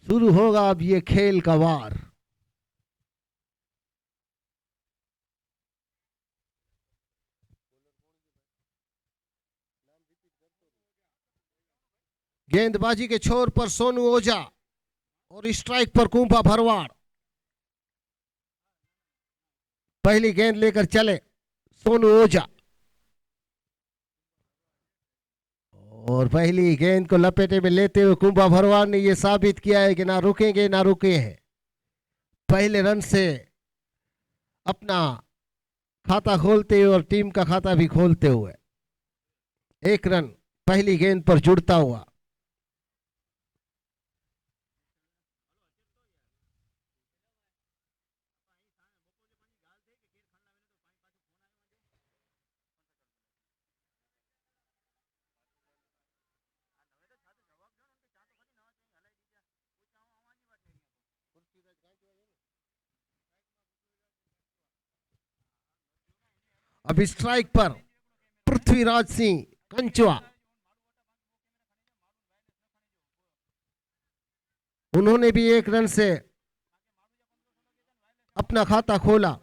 शुरू होगा अब ये खेल का वार। गेंदबाजी के छोर पर सोनू ओझा और स्ट्राइक पर कुंपा भरवाड़। पहली गेंद लेकर चले सोनू ओझा और पहली गेंद को लपेटे में लेते हुए कुंपा भरवाड़ ने यह साबित किया है कि ना रुकेंगे ना रुके हैं। पहले रन से अपना खाता खोलते हुए और टीम का खाता भी खोलते हुए एक रन पहली गेंद पर जुड़ता हुआ। अब स्ट्राइक पर पृथ्वीराज सिंह कंचुआ। उन्होंने भी एक रन से अपना खाता खोला।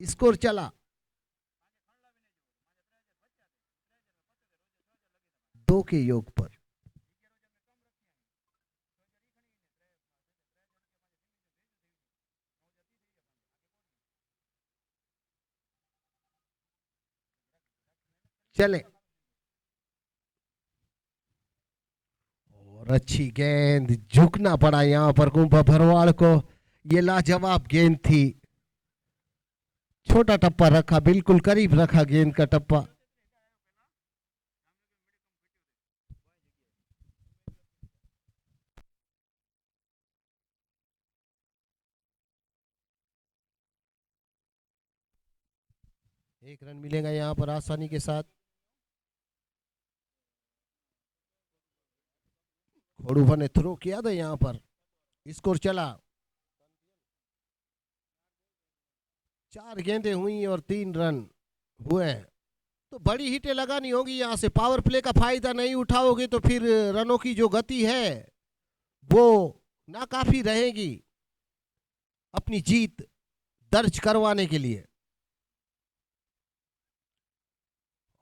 स्कोर चला 2 के योग पर। चले और अच्छी गेंद, झुकना पड़ा यहां पर कुंपा भरवाड़ को। ये लाजवाब गेंद थी। छोटा टप्पा रखा, बिल्कुल करीब रखा गेंद का टप्पा। एक रन मिलेगा यहां पर आसानी के साथ। खोड़ूफा ने थ्रो किया था यहां पर। स्कोर चला 4 गेंदें हुई और 3 रन हुए। तो बड़ी हिटें लगानी होगी यहां से। पावर प्ले का फायदा नहीं उठाओगे तो फिर रनों की जो गति है वो नाकाफी रहेगी अपनी जीत दर्ज करवाने के लिए।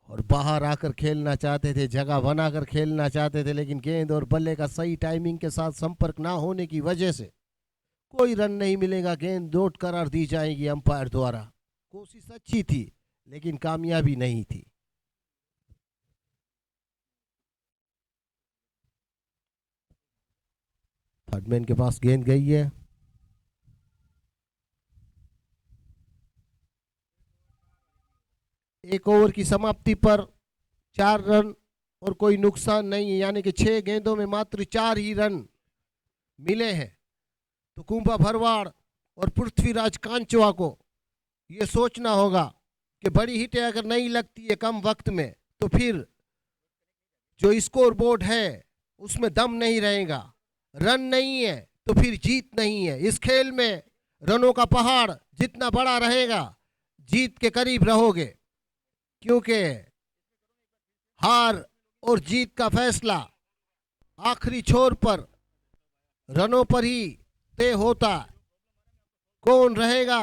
और बाहर आकर खेलना चाहते थे, जगह बनाकर खेलना चाहते थे, लेकिन गेंद और बल्ले का सही टाइमिंग के साथ संपर्क ना होने की वजह से कोई रन नहीं मिलेगा। गेंद नोट करार दी जाएगी अंपायर द्वारा। कोशिश अच्छी थी लेकिन कामयाबी नहीं थी। थर्डमैन के पास गेंद गई है। एक ओवर की समाप्ति पर 4 रन और कोई नुकसान नहीं है, यानी कि 6 गेंदों में मात्र 4 ही रन मिले हैं। तो कुंभा भरवाड़ और पृथ्वीराज कांचवा को यह सोचना होगा कि बड़ी हिटें अगर नहीं लगती है कम वक्त में तो फिर जो स्कोर बोर्ड है उसमें दम नहीं रहेगा। रन नहीं है तो फिर जीत नहीं है। इस खेल में रनों का पहाड़ जितना बड़ा रहेगा जीत के करीब रहोगे, क्योंकि हार और जीत का फैसला आखिरी छोर पर रनों पर ही तय होता। कौन रहेगा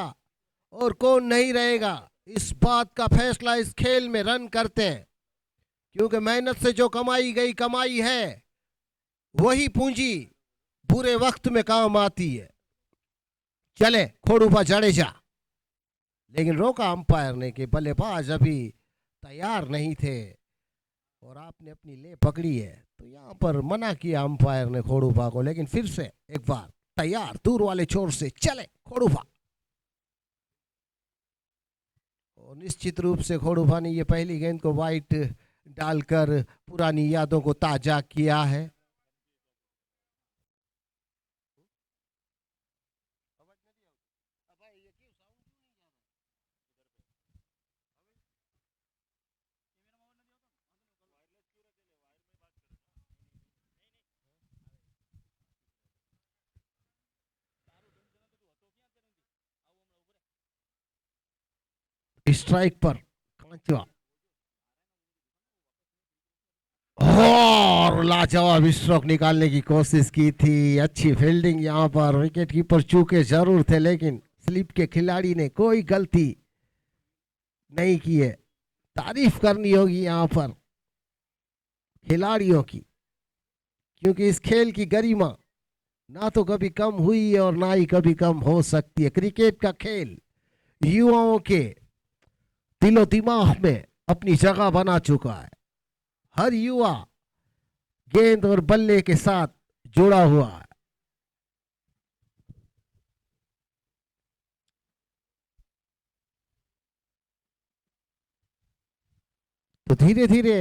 और कौन नहीं रहेगा इस बात का फैसला इस खेल में रन करते हैं, क्योंकि मेहनत से जो कमाई गई कमाई है वही पूंजी बुरे वक्त में काम आती है। चले खोड़ूफा जडेजा, लेकिन रोका अंपायर ने कि बल्लेबाज अभी तैयार नहीं थे और आपने अपनी ले पकड़ी है, तो यहां पर मना किया अंपायर ने खोड़ूफा को। लेकिन फिर से एक बार तैयार दूर वाले छोर से चले खोड़ूफा। और निश्चित रूप से खोड़ूफा ने ये पहली गेंद को वाइट डालकर पुरानी यादों को ताजा किया है। स्ट्राइक पर कांचवा और लाजवाब स्ट्रोक निकालने की कोशिश की थी। अच्छी फील्डिंग यहाँ पर, विकेट कीपर चूके जरूर थे लेकिन स्लिप के खिलाड़ी ने कोई गलती नहीं की है। तारीफ करनी होगी यहाँ पर खिलाड़ियों की, क्योंकि इस खेल की गरिमा ना तो कभी कम हुई है और ना ही कभी कम हो सकती है। क्रिकेट का खेल युवाओं के दिलो दिमाग में अपनी जगह बना चुका है। हर युवा गेंद और बल्ले के साथ जुड़ा हुआ है। तो धीरे धीरे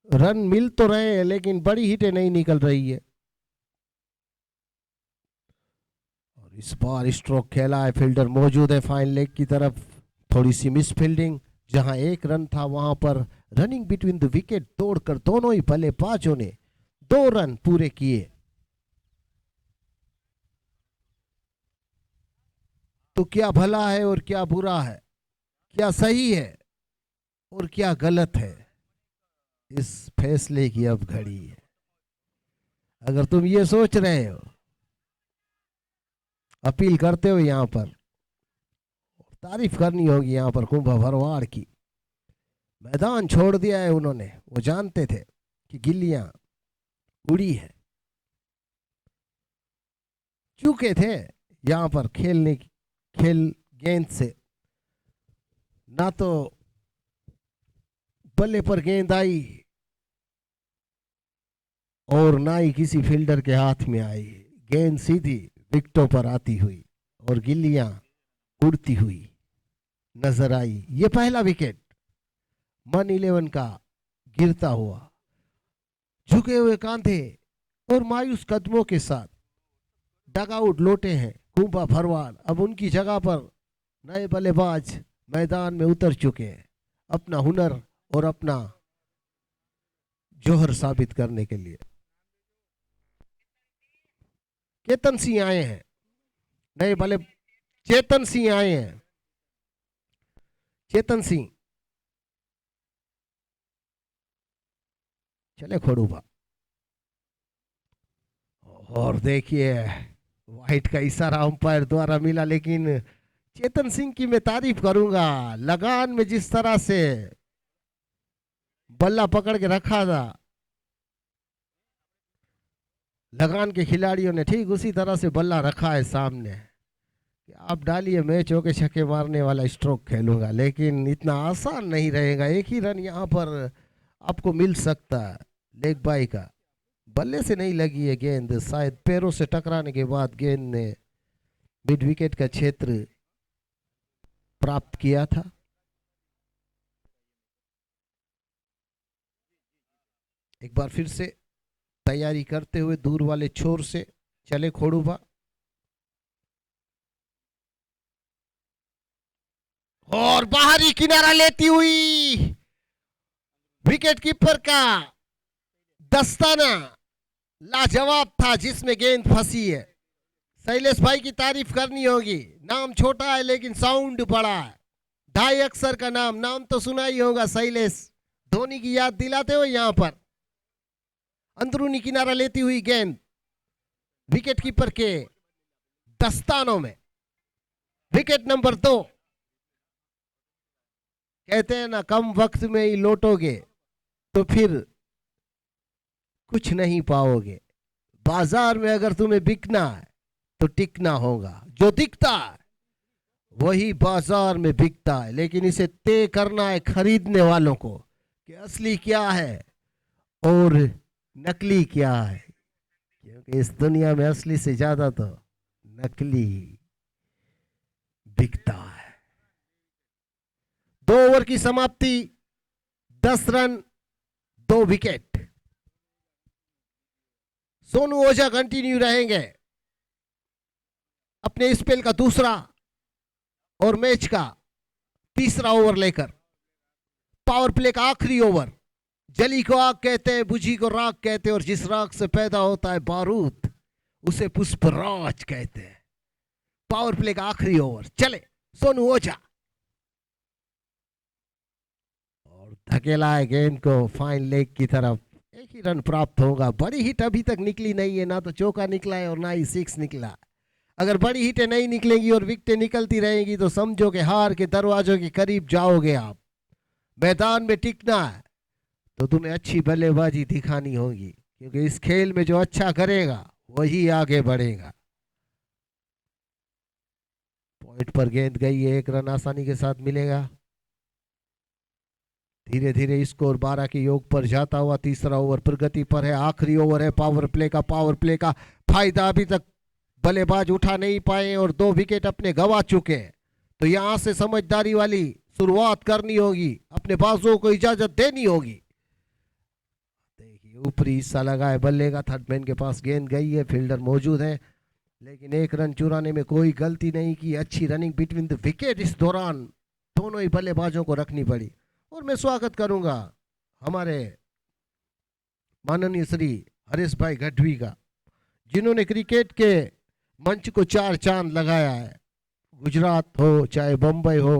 रन मिल तो रहे हैं लेकिन बड़ी हिटें नहीं निकल रही है। और इस बार स्ट्रोक खेला है, फील्डर मौजूद है फाइन लेग की तरफ। थोड़ी सी मिस फील्डिंग, जहां एक रन था वहां पर रनिंग बिटवीन द विकेट तोड़कर दोनों ही बल्लेबाजों ने 2 रन पूरे किए। तो क्या भला है और क्या बुरा है, क्या सही है और क्या गलत है, इस फैसले की अब घड़ी है। अगर तुम ये सोच रहे हो, अपील करते हो यहां पर, तारीफ करनी होगी यहां पर कुंभा भरवाड़ की। मैदान छोड़ दिया है उन्होंने, वो जानते थे कि गिल्लियां उड़ी है, चूके थे यहां पर खेलने की, खेल गेंद से ना तो बल्ले पर गेंद आई और ना ही किसी फील्डर के हाथ में आई। गेंद सीधी विकेटों पर आती हुई और गिल्लियां उड़ती हुई नजर आई। ये पहला विकेट मन 11 का गिरता हुआ, झुके हुए कांधे और मायूस कदमों के साथ डगआउट लौटे हैं कुंभा भरवाड़। अब उनकी जगह पर नए बल्लेबाज मैदान में उतर चुके हैं अपना हुनर और अपना जोहर साबित करने के लिए। चेतन सिंह आए हैं, नए बल्ले चेतन सिंह आए हैं। चेतन सिंह चले खोड़ूबा, और देखिए वाइट का इशारा अंपायर द्वारा मिला, लेकिन चेतन सिंह की मैं तारीफ करूंगा। लगान में जिस तरह से बल्ला पकड़ के रखा था, लगान के खिलाड़ियों ने ठीक उसी तरह से बल्ला रखा है सामने कि आप डालिए, मैं चौके छक्के मारने वाला स्ट्रोक खेलूंगा। लेकिन इतना आसान नहीं रहेगा, एक ही रन यहाँ पर आपको मिल सकता है लेग बाई का। बल्ले से नहीं लगी है गेंद, शायद पैरों से टकराने के बाद गेंद ने मिड विकेट का क्षेत्र प्राप्त किया था। एक बार फिर से तैयारी करते हुए दूर वाले छोर से चले खोड़ूबा, और बाहरी किनारा लेती हुई विकेट कीपर का दस्ताना लाजवाब था जिसमें गेंद फंसी है। शैलेश भाई की तारीफ करनी होगी, नाम छोटा है लेकिन साउंड बड़ा है। 2.5 अक्षर का नाम तो सुना ही होगा शैलेश, धोनी की याद दिलाते हो। यहां पर अंदरूनी किनारा लेती हुई गेंद विकेट कीपर के दस्तानों में। Wicket number 2। कहते हैं ना, कम वक्त में ही लौटोगे तो फिर कुछ नहीं पाओगे। बाजार में अगर तुम्हें बिकना है तो टिकना होगा। जो दिखता है वही बाजार में बिकता है, लेकिन इसे तय करना है खरीदने वालों को कि असली क्या है और नकली क्या है, क्योंकि इस दुनिया में असली से ज्यादा तो नकली बिकता है। 2 ओवर की समाप्ति, 10 रन 2 विकेट। सोनू ओझा कंटिन्यू रहेंगे अपने स्पेल का दूसरा और मैच का तीसरा ओवर लेकर। पावर प्ले का आखिरी ओवर। जली को आग कहते हैं, बुझी को राख कहते हैं, और जिस राख से पैदा होता है बारूद उसे पुष्पराज कहते हैं। पावर प्ले का आखिरी ओवर, चले सोनू ओझा, और धकेला है गेंद को फाइन लेग की तरफ, एक ही रन प्राप्त होगा। बड़ी हिट अभी तक निकली नहीं है, ना तो चौका निकला है और ना ही सिक्स निकला। अगर बड़ी हिटें नहीं निकलेंगी और विकेटें निकलती रहेंगी तो समझो कि हार के दरवाजों के करीब जाओगे आप। मैदान में टिकना है तो तुम्हें अच्छी बल्लेबाजी दिखानी होगी, क्योंकि इस खेल में जो अच्छा करेगा वही आगे बढ़ेगा। पॉइंट पर गेंद गई है, एक रन आसानी के साथ मिलेगा। धीरे धीरे स्कोर 12 के योग पर जाता हुआ तीसरा ओवर प्रगति पर है। आखिरी ओवर है पावर प्ले का। पावर प्ले का फायदा अभी तक बल्लेबाज उठा नहीं पाए और 2 विकेट अपने गंवा चुके हैं, तो यहां से समझदारी वाली शुरुआत करनी होगी, अपने बाजुओं को इजाजत देनी होगी। देखिए ऊपरी हिस्सा लगा है बल्ले का, थर्ड मैन के पास गेंद गई है, फील्डर मौजूद है, लेकिन एक रन चुराने में कोई गलती नहीं की। अच्छी रनिंग बिटवीन द विकेट इस दौरान दोनों ही बल्लेबाजों को रखनी पड़ी। और मैं स्वागत करूंगा हमारे माननीय श्री हरीश भाई गढ़वी का, जिन्होंने क्रिकेट के मंच को 4 चांद लगाया है। गुजरात हो चाहे बम्बई हो,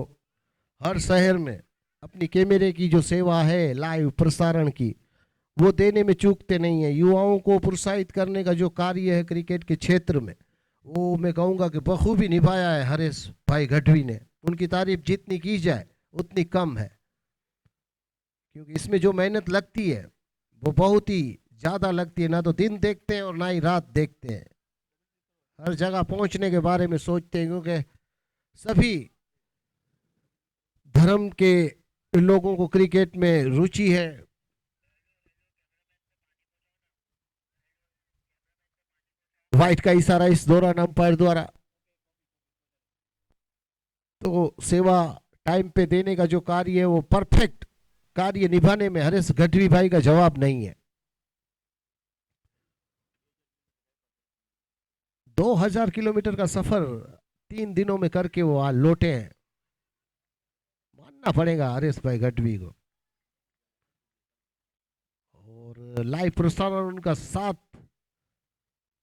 हर शहर में अपनी कैमरे की जो सेवा है लाइव प्रसारण की, वो देने में चूकते नहीं है। युवाओं को प्रोत्साहित करने का जो कार्य है क्रिकेट के क्षेत्र में, वो मैं कहूँगा कि बखूबी निभाया है हरीश भाई गढ़वी ने। उनकी तारीफ जितनी की जाए उतनी कम है, क्योंकि इसमें जो मेहनत लगती है वो बहुत ही ज़्यादा लगती है। ना तो दिन देखते हैं और ना ही रात देखते हैं, हर जगह पहुंचने के बारे में सोचते हैं, क्योंकि सभी धर्म के लोगों को क्रिकेट में रुचि है। वाइट का इशारा इस दौरान अंपायर द्वारा। तो सेवा टाइम पे देने का जो कार्य है वो परफेक्ट कार्य निभाने में हरीश गढ़वी भाई का जवाब नहीं है। 2000 किलोमीटर का सफर 3 दिनों में करके वो आज लौटे हैं, मानना पड़ेगा हरीश भाई गढ़वी को। और लाइव प्रसारण उनका 7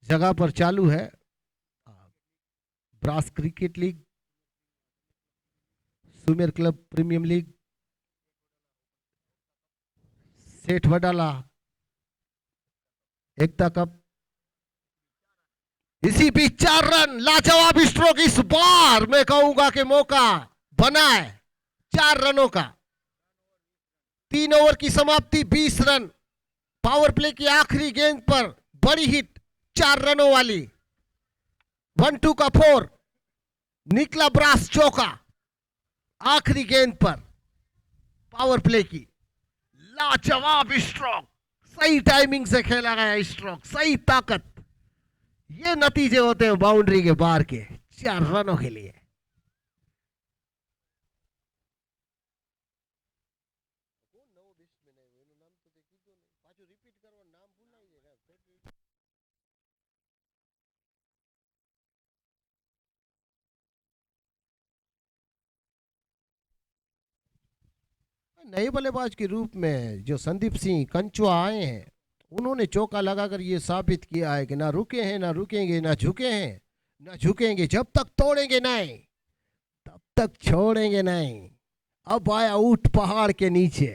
जगह पर चालू है। Brass cricket league, Sumer club premium league, Seth Wadala एकता कप। इसी बीच 4 रन, लाजवाब स्ट्रोक इस बार मैं कहूंगा कि मौका बना है 4 रनों का। 3 ओवर की समाप्ति, 20 रन। पावर प्ले की आखिरी गेंद पर बड़ी हिट 4 रनों वाली, 1-2 का 4, निकला ब्रास चौका आखिरी गेंद पर पावर प्ले की। लाजवाब स्ट्रोक, सही टाइमिंग से खेला गया स्ट्रोक, सही ताकत। ये नतीजे होते हैं बाउंड्री के बाहर के 4 रनों के लिए। नए बल्लेबाज के रूप में जो संदीप सिंह कंचुआ आए हैं, उन्होंने चौका लगाकर ये साबित किया है कि ना रुके हैं, ना रुकेंगे, ना झुके हैं, ना झुकेंगे। जब तक तोड़ेंगे नहीं तब तक छोड़ेंगे नहीं। अब आया ऊंट पहाड़ के नीचे,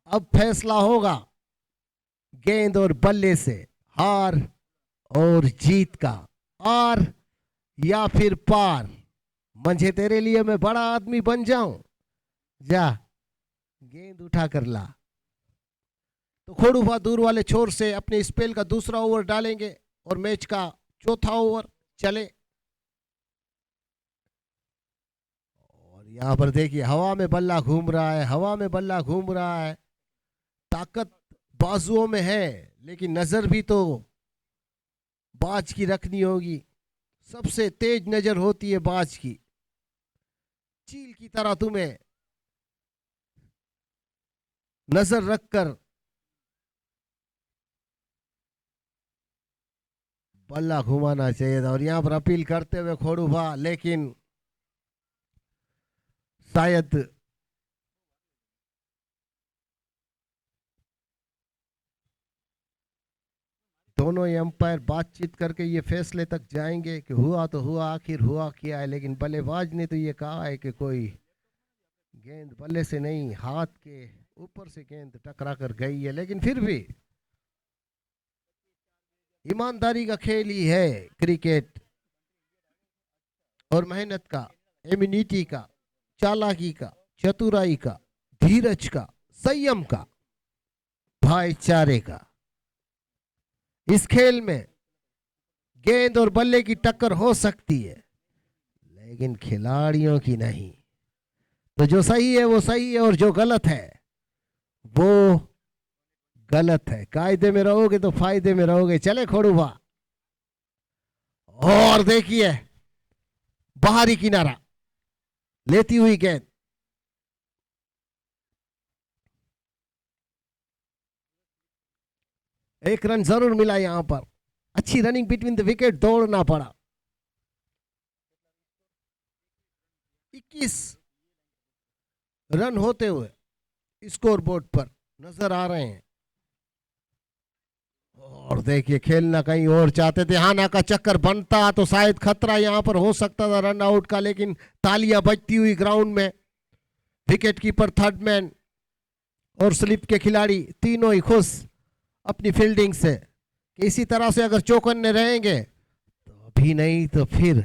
अब फैसला होगा गेंद और बल्ले से, हार और जीत का, आर या फिर पार। मंझे तेरे लिए मैं बड़ा आदमी बन जाऊं, जा गेंद उठा कर ला। तो खोड़ूफा दूर वाले छोर से अपने स्पेल का दूसरा ओवर डालेंगे और मैच का चौथा ओवर चले। और यहां पर देखिए हवा में बल्ला घूम रहा है, हवा में बल्ला घूम रहा है। ताकत बाजुओं में है, लेकिन नजर भी तो बाज की रखनी होगी। सबसे तेज नजर होती है बाज की। चील की तरह तुम्हें नजर रखकर बल्ला घुमाना चाहिए था। और यहां पर अपील करते हुए खोड़ूफा, लेकिन शायद दोनों ही अंपायर बातचीत करके ये फैसले तक जाएंगे कि हुआ तो हुआ, आखिर हुआ क्या है। लेकिन बल्लेबाज ने तो ये कहा है कि कोई गेंद बल्ले से नहीं, हाथ के ऊपर से गेंद टकरा कर गई है, लेकिन फिर भी ईमानदारी का खेल ही है क्रिकेट, और मेहनत का, इम्यूनिटी का, चालाकी का, चतुराई का, धीरज का, संयम का, भाईचारे का। इस खेल में गेंद और बल्ले की टक्कर हो सकती है, लेकिन खिलाड़ियों की नहीं। तो जो सही है वो सही है, और जो गलत है वो गलत है। कायदे में रहोगे तो फायदे में रहोगे। चले खोड़ूबा, और देखिए बाहरी किनारा लेती हुई गेंद, एक रन जरूर मिला यहां पर। अच्छी रनिंग बिटवीन द विकेट, दौड़ना पड़ा। 21 रन होते हुए स्कोर बोर्ड पर नजर आ रहे हैं। और देखिए खेलना कहीं और चाहते थे, हाना का चक्कर बनता तो शायद खतरा यहां पर हो सकता था रन आउट का, लेकिन तालियां बजती हुई ग्राउंड में। विकेट कीपर, थर्ड मैन और स्लिप के खिलाड़ी तीनों ही खुश अपनी फील्डिंग से कि इसी तरह से अगर चौकन्ने रहेंगे तो अभी नहीं तो फिर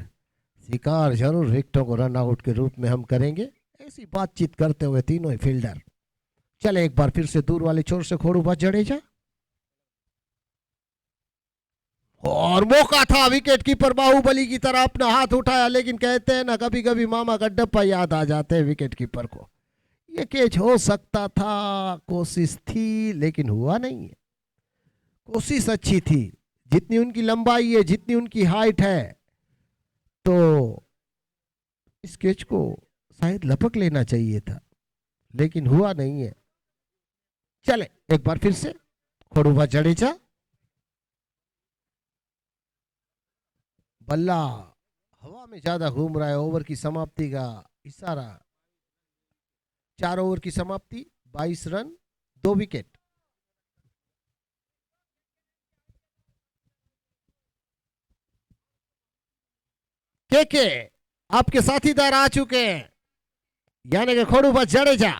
शिकार जरूर विकेटों को रन आउट के रूप में हम करेंगे। ऐसी बातचीत करते हुए तीनों ही फील्डर चले एक बार फिर से दूर वाले छोर से खोड़ूबा जडेजा, और मौका था विकेट कीपर बाहुबली की तरह अपना हाथ उठाया, लेकिन कहते हैं ना कभी कभी मामा गड्डप्पा याद आ जाते हैं विकेट कीपर को। ये कैच हो सकता था, कोशिश थी, लेकिन हुआ नहीं है। कोशिश अच्छी थी, जितनी उनकी लंबाई है, जितनी उनकी हाइट है, तो इस कैच को शायद लपक लेना चाहिए था, लेकिन हुआ नहीं है। चले एक बार फिर से खोड़ूबा जडेजा, बल्ला हवा में ज्यादा घूम रहा है। ओवर की समाप्ति का इशारा। 4 ओवर की समाप्ति, 22 रन, 2 विकेट। के आपके साथीदार आ चुके हैं, यानी कि खोड़ूबा जडेजा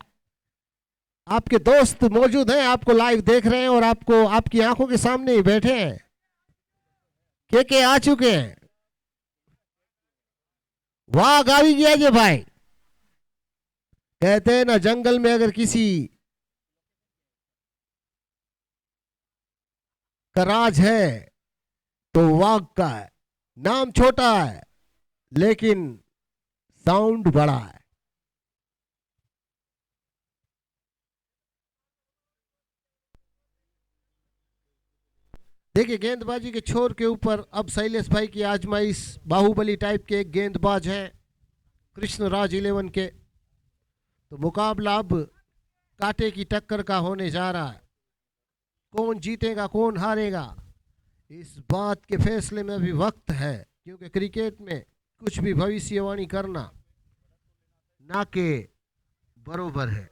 आपके दोस्त मौजूद हैं, आपको लाइव देख रहे हैं और आपको आपकी आंखों के सामने ही बैठे हैं। के आ चुके हैं। वाह गावी गया जे भाई। कहते हैं ना जंगल में अगर किसी का राज है तो वाघ का है। नाम छोटा है लेकिन साउंड बड़ा है। देखिए गेंदबाजी के छोर के ऊपर अब शैलेश भाई की आजमाइश। बाहुबली टाइप के एक गेंदबाज हैं कृष्णराज 11 के, तो मुकाबला अब कांटे की टक्कर का होने जा रहा है। कौन जीतेगा कौन हारेगा, इस बात के फैसले में अभी वक्त है, क्योंकि क्रिकेट में कुछ भी भविष्यवाणी करना ना के बरोबर है।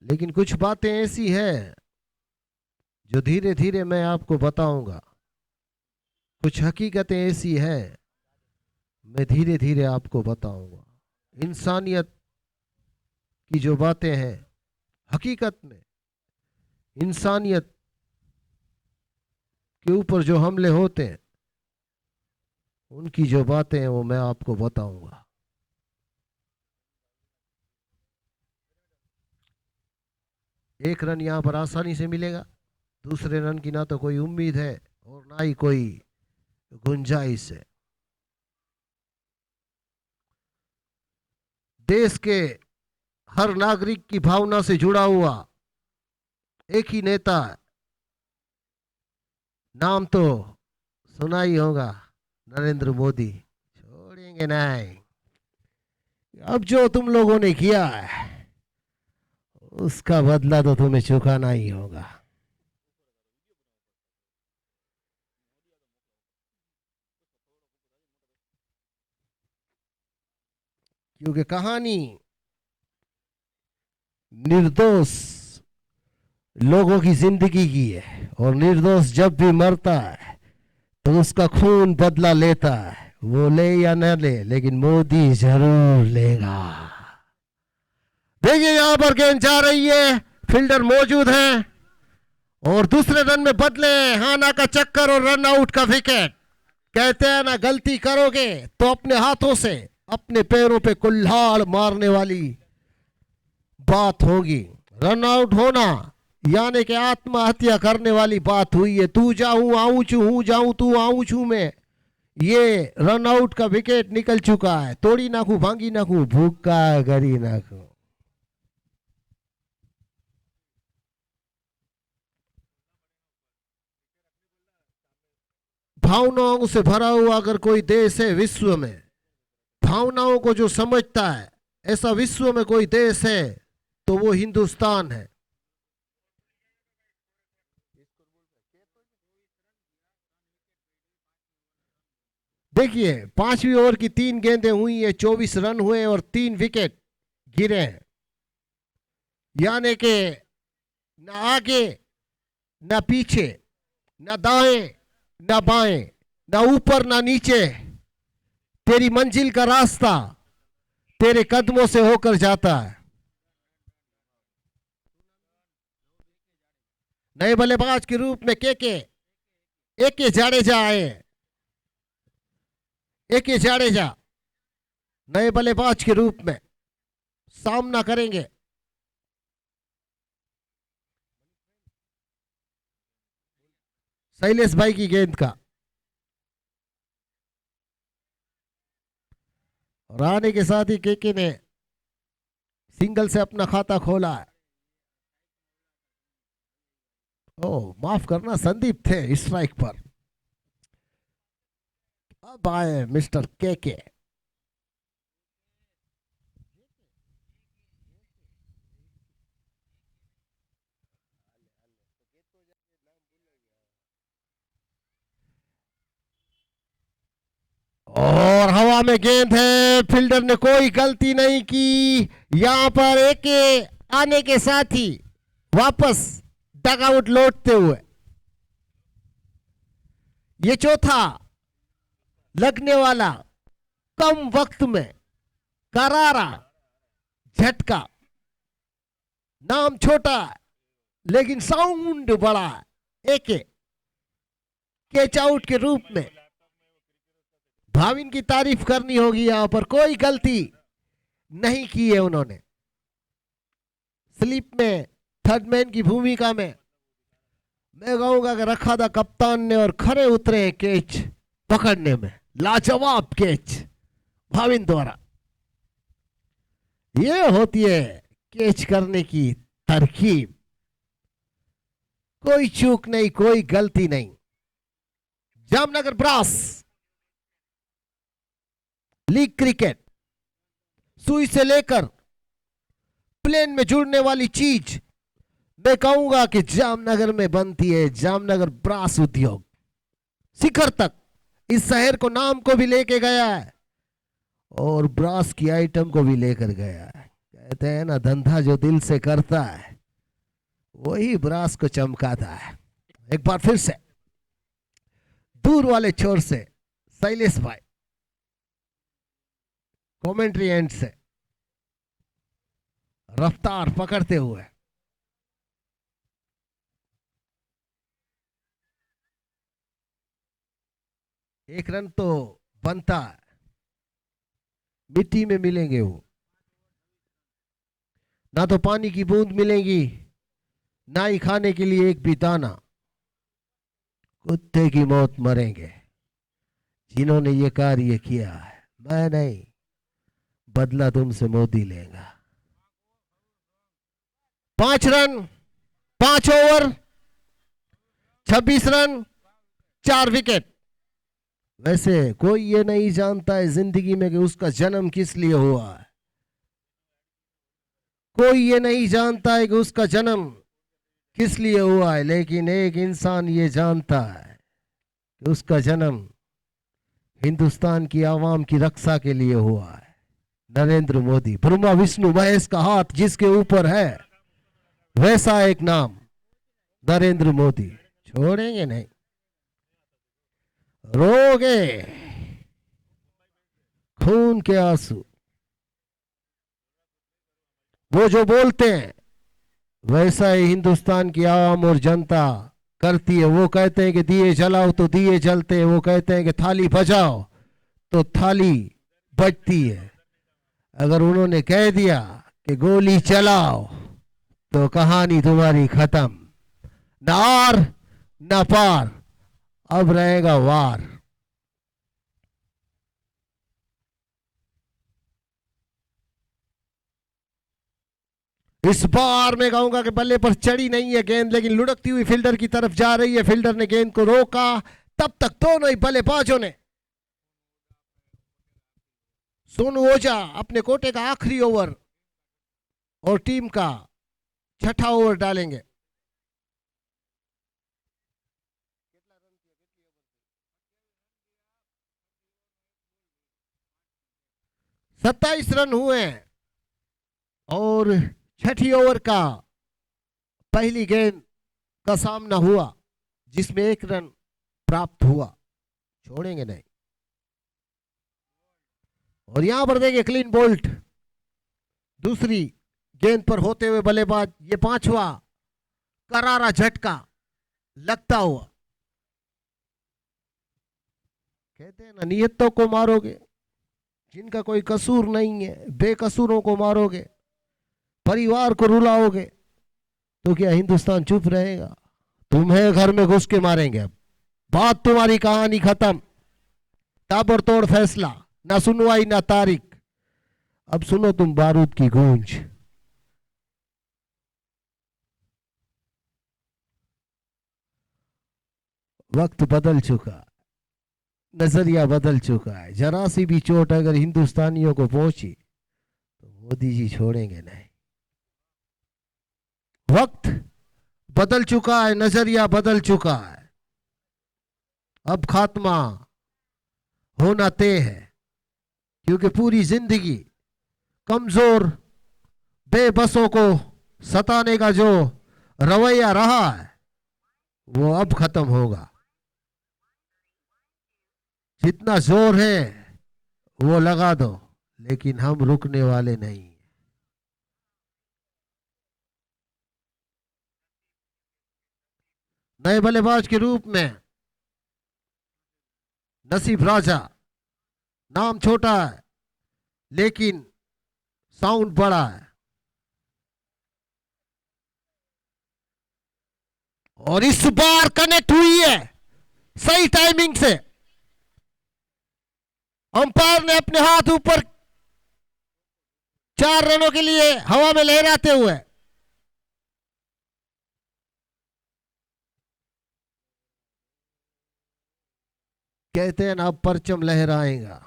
लेकिन कुछ बातें ऐसी हैं जो धीरे धीरे मैं आपको बताऊंगा। कुछ हकीकतें ऐसी हैं मैं धीरे धीरे आपको बताऊंगा। इंसानियत की जो बातें हैं, हकीकत में इंसानियत के ऊपर जो हमले होते हैं, उनकी जो बातें हैं वो मैं आपको बताऊंगा। एक रन यहां पर आसानी से मिलेगा, दूसरे रन की ना तो कोई उम्मीद है और ना ही कोई गुंजाइश है। देश के हर नागरिक की भावना से जुड़ा हुआ एक ही नेता है, नाम तो सुना ही होगा, नरेंद्र मोदी। छोड़ेंगे नहीं। अब जो तुम लोगों ने किया है उसका बदला तो तुम्हें चुकाना ही होगा। क्योंकि कहानी निर्दोष लोगों की जिंदगी की है, और निर्दोष जब भी मरता है तो उसका खून बदला लेता है। वो ले या न ले, लेकिन मोदी जरूर लेगा। देखिए यहां पर गेंद जा रही है, फील्डर मौजूद है और दूसरे रन में बदले हाना का चक्कर और रन आउट का विकेट। कहते हैं ना, गलती करोगे तो अपने हाथों से अपने पैरों पे कुल्हाड़ मारने वाली बात होगी। रन आउट होना यानी कि आत्महत्या करने वाली बात हुई है। तू जाऊं आऊं चू, हूं जाऊं तू आऊं चू में ये रन आउट का विकेट निकल चुका है। तोड़ी नाखू भांगी नाखू भूखा गरी नाखू। भावनाओं से भरा हुआ अगर कोई देश है विश्व में, भावनाओं को जो समझता है, ऐसा विश्व में कोई देश है तो वो हिंदुस्तान है। देखिए 5वीं ओवर की 3 गेंदें हुई है, 24 रन हुए और 3 विकेट गिरे हैं। यानी कि न आगे न पीछे, न दाएं न बाएं, न ऊपर न नीचे, तेरी मंजिल का रास्ता तेरे कदमों से होकर जाता है। नए बल्लेबाज के रूप में एके जाडेजा आए। एके जाडेजा नए बल्लेबाज के रूप में सामना करेंगे। शैलेश भाई की गेंद का, और आने के साथ ही केके ने सिंगल से अपना खाता खोला है। ओ माफ करना, संदीप थे स्ट्राइक पर। अब आए मिस्टर केके। और हवा में गेंद है, फील्डर ने कोई गलती नहीं की। यहां पर एके आने के साथ ही वापस डगआउट लौटते हुए ये चौथा लगने वाला कम वक्त में करारा झटका। नाम छोटा है लेकिन साउंड बड़ा है। एके कैच आउट के रूप में भाविन की तारीफ करनी होगी। यहां पर कोई गलती नहीं की है उन्होंने। स्लिप में थर्ड मैन की भूमिका में मैं कहूंगा कि रखा था कप्तान ने और खरे उतरे हैं कैच पकड़ने में। लाजवाब कैच भाविन द्वारा। यह होती है कैच करने की तरकीब। कोई चूक नहीं, कोई गलती नहीं। जामनगर ब्रास लीग क्रिकेट सुई से लेकर प्लेन में जुड़ने वाली चीज मैं कहूंगा कि जामनगर में बनती है। जामनगर ब्रास उद्योग शिखर तक इस शहर को नाम को भी लेके गया है और ब्रास की आइटम को भी लेकर गया है। कहते हैं ना, धंधा जो दिल से करता है वही ब्रास को चमकाता है। एक बार फिर से दूर वाले छोर से शैलेश भाई कमेंट्री एंड से रफ्तार पकड़ते हुए। एक रन तो बनता है, मिट्टी में मिलेंगे वो, ना तो पानी की बूंद मिलेगी ना ही खाने के लिए एक भी दाना। कुत्ते की मौत मरेंगे जिन्होंने ये कार्य किया है। मैं नहीं, बदला तुमसे मोदी लेगा। 5 रन 5 ओवर 26 रन 4 विकेट। वैसे कोई ये नहीं जानता है जिंदगी में कि उसका जन्म किस लिए हुआ है। कोई ये नहीं जानता है कि उसका जन्म किस लिए हुआ है, लेकिन एक इंसान ये जानता है कि उसका जन्म हिंदुस्तान की आवाम की रक्षा के लिए हुआ है। नरेंद्र मोदी। ब्रह्मा विष्णु महेश का हाथ जिसके ऊपर है, वैसा एक नाम नरेंद्र मोदी। छोड़ेंगे नहीं, रोगे खून के आंसू। वो जो बोलते हैं वैसा ही हिंदुस्तान की आवाम और जनता करती है। वो कहते हैं कि दिए जलाओ तो दिए जलते हैं, वो कहते हैं कि थाली बजाओ तो थाली बजती है। अगर उन्होंने कह दिया कि गोली चलाओ तो कहानी तुम्हारी खत्म। न आर न पार, अब रहेगा वार। इस बार मैं कहूंगा कि बल्ले पर चढ़ी नहीं है गेंद, लेकिन लुढ़कती हुई फील्डर की तरफ जा रही है। फील्डर ने गेंद को रोका, तब तक दोनों ही बल्लेबाजों ने। सोनू ओझा अपने कोटे का आखिरी ओवर और टीम का छठा ओवर डालेंगे। सत्ताईस रन हुए हैं और छठी ओवर का पहली गेंद का सामना हुआ जिसमें एक रन प्राप्त हुआ। छोड़ेंगे नहीं। और यहां पर देखिए क्लीन बोल्ट दूसरी गेंद पर होते हुए बल्लेबाज। ये पांचवा करारा झटका लगता हुआ। कहते हैं ना, नियतों को मारोगे जिनका कोई कसूर नहीं है, बेकसूरों को मारोगे, परिवार को रुलाओगे, तो क्या हिंदुस्तान चुप रहेगा? तुम्हें घर में घुस के मारेंगे। अब बात तुम्हारी कहानी खत्म। ताबड़तोड़ फैसला, ना सुनवाई ना तारीख। अब सुनो तुम बारूद की गूंज। वक्त बदल चुका, नजरिया बदल चुका है। जरा सी भी चोट अगर हिंदुस्तानियों को पहुंची तो मोदी जी छोड़ेंगे नहीं। वक्त बदल चुका है, नजरिया बदल चुका है। अब खात्मा होना तय है, क्योंकि पूरी जिंदगी कमजोर बेबसों को सताने का जो रवैया रहा है वो अब खत्म होगा। जितना जोर है वो लगा दो, लेकिन हम रुकने वाले नहीं। नए बल्लेबाज के रूप में नसीब राजा। नाम छोटा है लेकिन साउंड बड़ा है। और इस बार कनेक्ट हुई है सही टाइमिंग से। अंपायर ने अपने हाथ ऊपर 4 रनों के लिए हवा में लहराते हुए कहते हैं ना, अब परचम लहराएगा।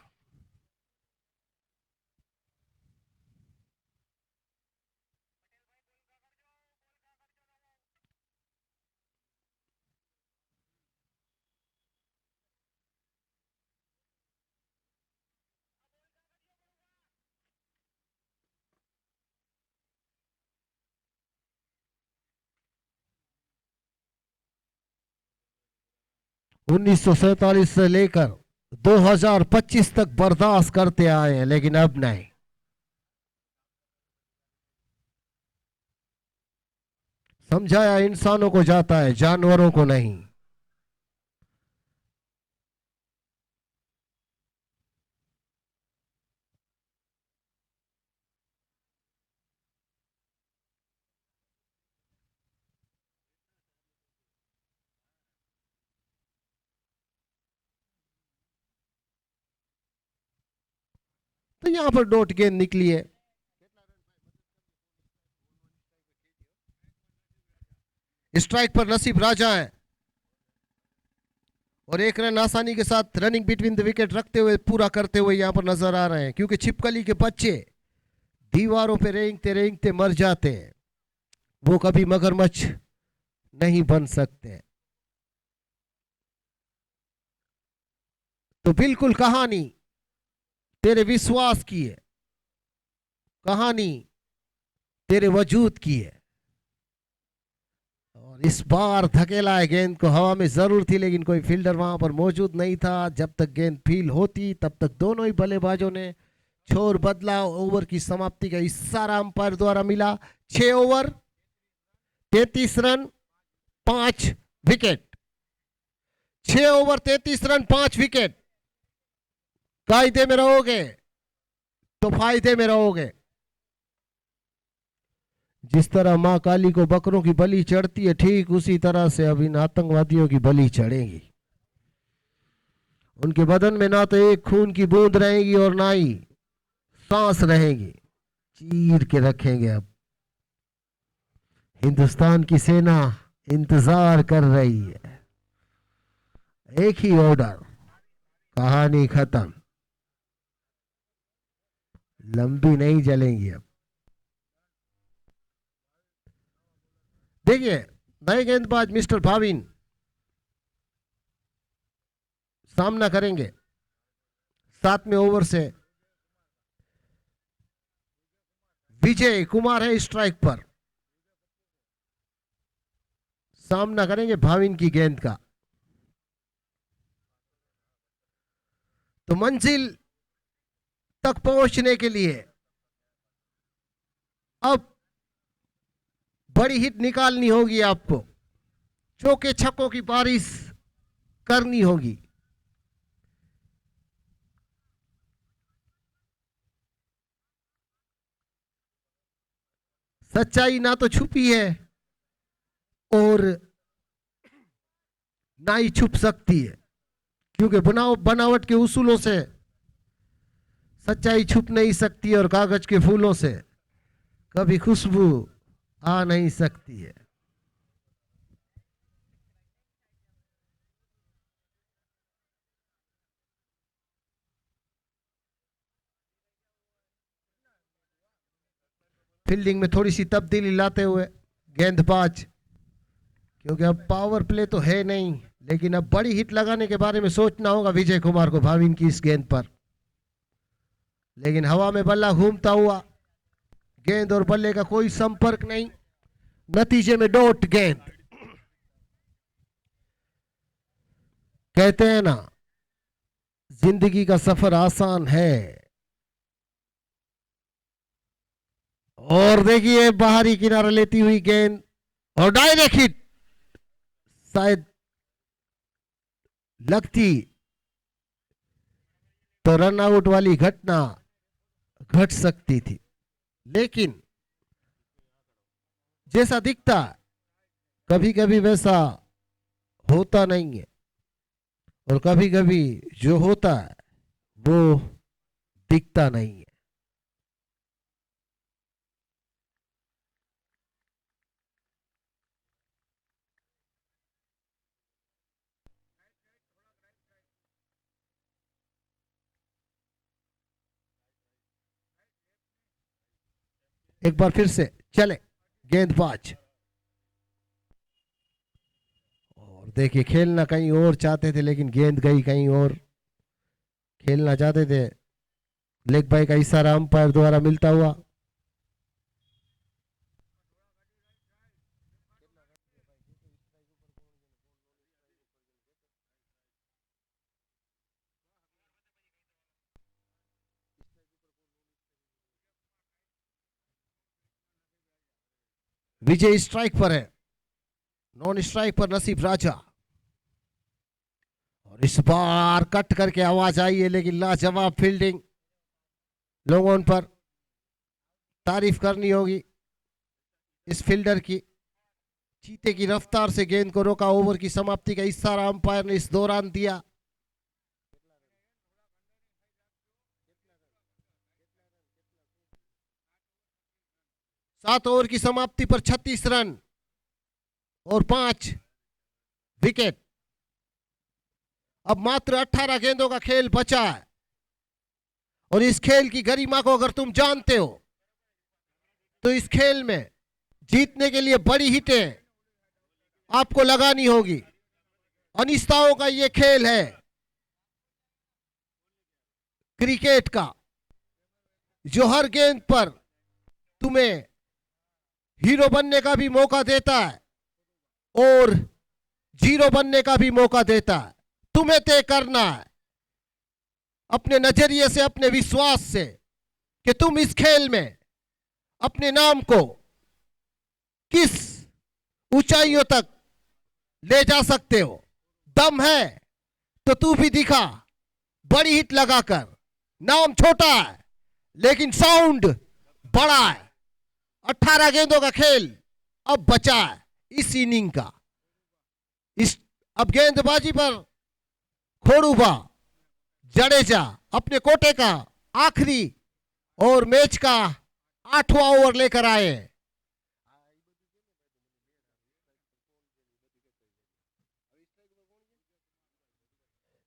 उन्नीस सौ सैतालीस से लेकर 2025 तक बर्दाश्त करते आए हैं, लेकिन अब नहीं। समझाया इंसानों को जाता है, जानवरों को नहीं। तो यहां पर डॉट गेंद निकली है। स्ट्राइक पर नसीब राजा है और एक रन आसानी के साथ रनिंग बिटवीन द विकेट रखते हुए पूरा करते हुए यहां पर नजर आ रहे हैं, क्योंकि छिपकली के बच्चे दीवारों पे रेंगते रेंगते मर जाते हैं, वो कभी मगरमच्छ नहीं बन सकते। तो बिल्कुल कहानी तेरे विश्वास की है। कहानी तेरे वजूद की है। और इस बार धकेला है गेंद को, हवा में जरूर थी लेकिन कोई फील्डर वहां पर मौजूद नहीं था। जब तक गेंद फील होती तब तक दोनों ही बल्लेबाजों ने छोर बदला। ओवर की समाप्ति का इशारा अंपायर द्वारा मिला। 6 over 33 run 5 wicket. 6 over 33 run 5 wicket. कायदे में रहोगे तो फायदे में रहोगे। जिस तरह मां काली को बकरों की बलि चढ़ती है, ठीक उसी तरह से अब इन आतंकवादियों की बलि चढ़ेगी। उनके बदन में ना तो एक खून की बूंद रहेगी और ना ही सांस रहेगी। चीर के रखेंगे। अब हिंदुस्तान की सेना इंतजार कर रही है। एक ही ऑर्डर, कहानी खत्म। लंबी नहीं चलेंगी। अब देखिए, नए गेंदबाज मिस्टर भाविन सामना करेंगे। 7वें ओवर से विजय कुमार है स्ट्राइक पर। सामना करेंगे भाविन की गेंद का। तो मंजिल तक पहुंचने के लिए अब बड़ी हिट निकालनी होगी आपको। चौके छक्कों की बारिश करनी होगी। सच्चाई ना तो छुपी है और ना ही छुप सकती है, क्योंकि बनावट के उसूलों से सच्चाई छुप नहीं सकती और कागज के फूलों से कभी खुशबू आ नहीं सकती है। फील्डिंग में थोड़ी सी तब्दीली लाते हुए गेंदबाज, क्योंकि अब पावर प्ले तो है नहीं, लेकिन अब बड़ी हिट लगाने के बारे में सोचना होगा विजय कुमार को भाविन की इस गेंद पर। लेकिन हवा में बल्ला घूमता हुआ, गेंद और बल्ले का कोई संपर्क नहीं, नतीजे में डॉट गेंद। कहते हैं ना, जिंदगी का सफर आसान है। और देखिए बाहरी किनारा लेती हुई गेंद और डायरेक्ट हिट। शायद लगती तो रन आउट वाली घटना घट सकती थी, लेकिन जैसा दिखता कभी कभी वैसा होता नहीं है, और कभी कभी जो होता है वो दिखता नहीं है। एक बार फिर से चले गेंदबाज। और देखिए, खेलना कहीं और चाहते थे लेकिन गेंद गई कहीं और। खेलना चाहते थे, लेग बाय का इशारा अंपायर द्वारा मिलता हुआ। विजय स्ट्राइक पर है, नॉन स्ट्राइक पर नसीब राजा। और इस बार कट करके आवाज आई है, लेकिन लाजवाब फील्डिंग। लोगों पर तारीफ करनी होगी इस फील्डर की। चीते की रफ्तार से गेंद को रोका। ओवर की समाप्ति का इशारा अंपायर ने इस दौरान दिया। सात ओवर की समाप्ति पर 36 रन और 5 विकेट। अब मात्र 18 गेंदों का खेल बचा है, और इस खेल की गरिमा को अगर तुम जानते हो तो इस खेल में जीतने के लिए बड़ी हिटें आपको लगानी होगी। अनिश्चितताओं का ये खेल है क्रिकेट का, जो हर गेंद पर तुम्हें हीरो बनने का भी मौका देता है और जीरो बनने का भी मौका देता है। तुम्हें तय करना है अपने नजरिए से, अपने विश्वास से, कि तुम इस खेल में अपने नाम को किस ऊंचाइयों तक ले जा सकते हो। दम है तो तू भी दिखा, बड़ी हिट लगाकर। नाम छोटा है लेकिन साउंड बड़ा है। 18 गेंदों का खेल अब बचा है इस इनिंग का। अब गेंदबाजी पर खोड़ूबा जडेजा अपने कोटे का आखिरी और मैच का 8वां ओवर लेकर आए हैं।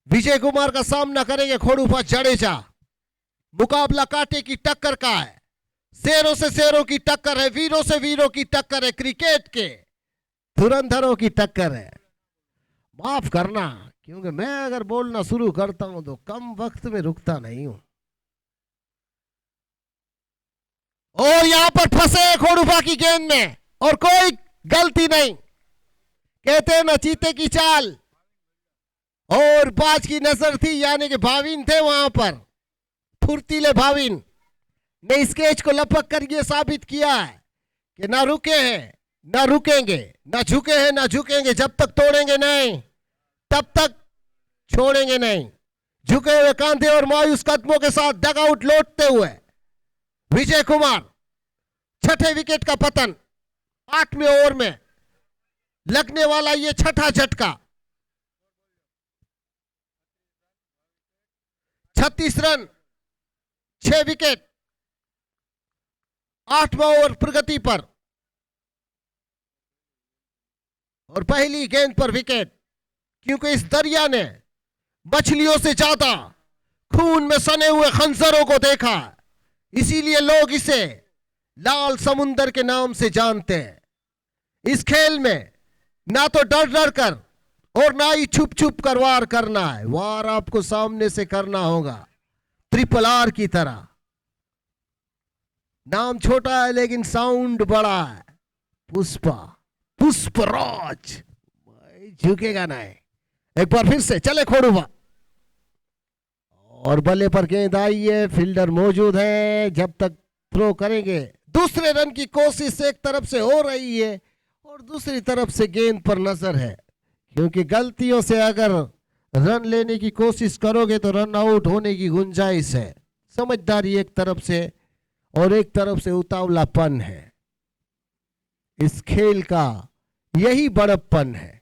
विजय कुमार का सामना करेंगे खोड़ूबा जडेजा। मुकाबला कांटे की टक्कर का है, शेरों से शेरों की टक्कर है, वीरों से वीरों की टक्कर है, क्रिकेट के धुरंधरों की टक्कर है। माफ करना, क्योंकि मैं अगर बोलना शुरू करता हूं तो कम वक्त में रुकता नहीं हूं। और यहां पर फंसे खोड़ूबा की गेंद में और कोई गलती नहीं। कहते हैं ना चीते की चाल, और बाज की नजर थी, यानी कि भाविन थे वहां पर, फुर्तीले भाविन ने इस कैच को लपक कर यह साबित किया है कि ना रुके हैं ना रुकेंगे, ना झुके हैं ना झुकेंगे। जब तक तोड़ेंगे नहीं तब तक छोड़ेंगे नहीं। झुके हुए कांधे और मायूस कदमों के साथ डगआउट लौटते हुए विजय कुमार। छठे विकेट का पतन 8वें ओवर में लगने वाला ये छठा झटका। 36 रन, 6 विकेट, 8वां ओवर प्रगति पर और पहली गेंद पर विकेट। क्योंकि इस दरिया ने मछलियों से ज्यादा खून में सने हुए खंजरों को देखा, इसीलिए लोग इसे लाल समुंदर के नाम से जानते हैं। इस खेल में ना तो डर डर कर और ना ही छुप छुप कर वार करना है, वार आपको सामने से करना होगा, ट्रिपल आर की तरह। नाम छोटा है लेकिन साउंड बड़ा है। पुष्पा, पुष्पराज, झुकेगा नहीं। एक बार फिर से चले खोड़ूबा और बल्ले पर गेंद आई है, फील्डर मौजूद है। जब तक थ्रो करेंगे, दूसरे रन की कोशिश एक तरफ से हो रही है और दूसरी तरफ से गेंद पर नजर है, क्योंकि गलतियों से अगर रन लेने की कोशिश करोगे तो रन आउट होने की गुंजाइश है। समझदारी एक तरफ से और एक तरफ से उतावलापन है। इस खेल का यही बड़प्पन है।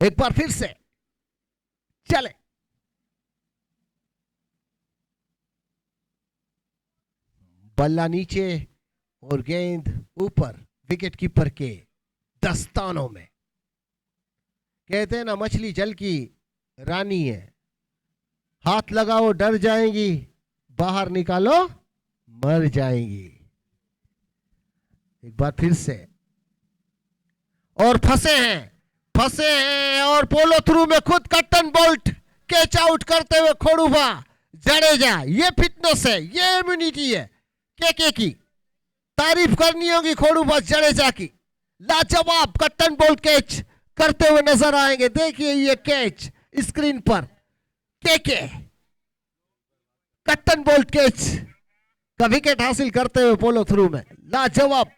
एक बार फिर से चले, बल्ला नीचे और गेंद ऊपर, विकेट कीपर के दस्तानों में। कहते हैं ना मछली जल की रानी है, हाथ लगाओ डर जाएंगी, बाहर निकालो मर जाएंगी। एक बार फिर से, और फंसे हैं और पोलो थ्रू में खुद कट्टन बोल्ट कैच आउट करते हुए खोड़ूबा जडेजा। ये फिटनेस है, ये इम्यूनिटी है। के की तारीफ करनी होगी खोड़ूबा जडेजा की। लाजवाब कट्टन बोल्ट कैच करते हुए नजर आएंगे। देखिए ये कैच स्क्रीन पर, के कट्टन बोल्ट कैच का विकेट हासिल करते हुए पोलो थ्रू में, लाजवाब।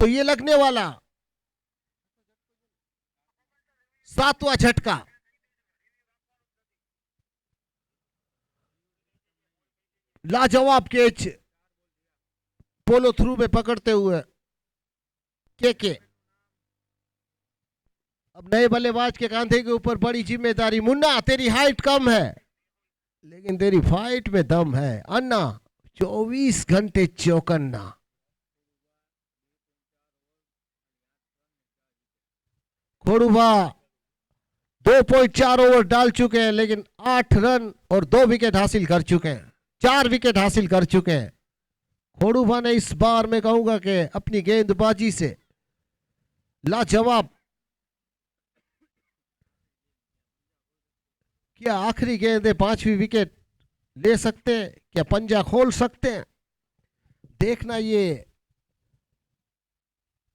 तो ये लगने वाला 7वां झटका। लाजवाब कैच पोलो थ्रू में पकड़ते हुए के। अब नए बल्लेबाज के कांधे के ऊपर बड़ी जिम्मेदारी। मुन्ना तेरी हाइट कम है लेकिन तेरी फाइट में दम है। अन्ना 24 घंटे चौकन्ना। खोड़ूबा 2.4 ओवर डाल चुके हैं लेकिन 8 रन और 2 विकेट हासिल कर चुके हैं, 4 विकेट हासिल कर चुके हैं। खोड़ूबा ने इस बार मैं कहूंगा कि अपनी गेंदबाजी से लाजवाब क्या आखिरी गेंद पांचवी विकेट ले सकते हैं? क्या पंजा खोल सकते हैं? देखना ये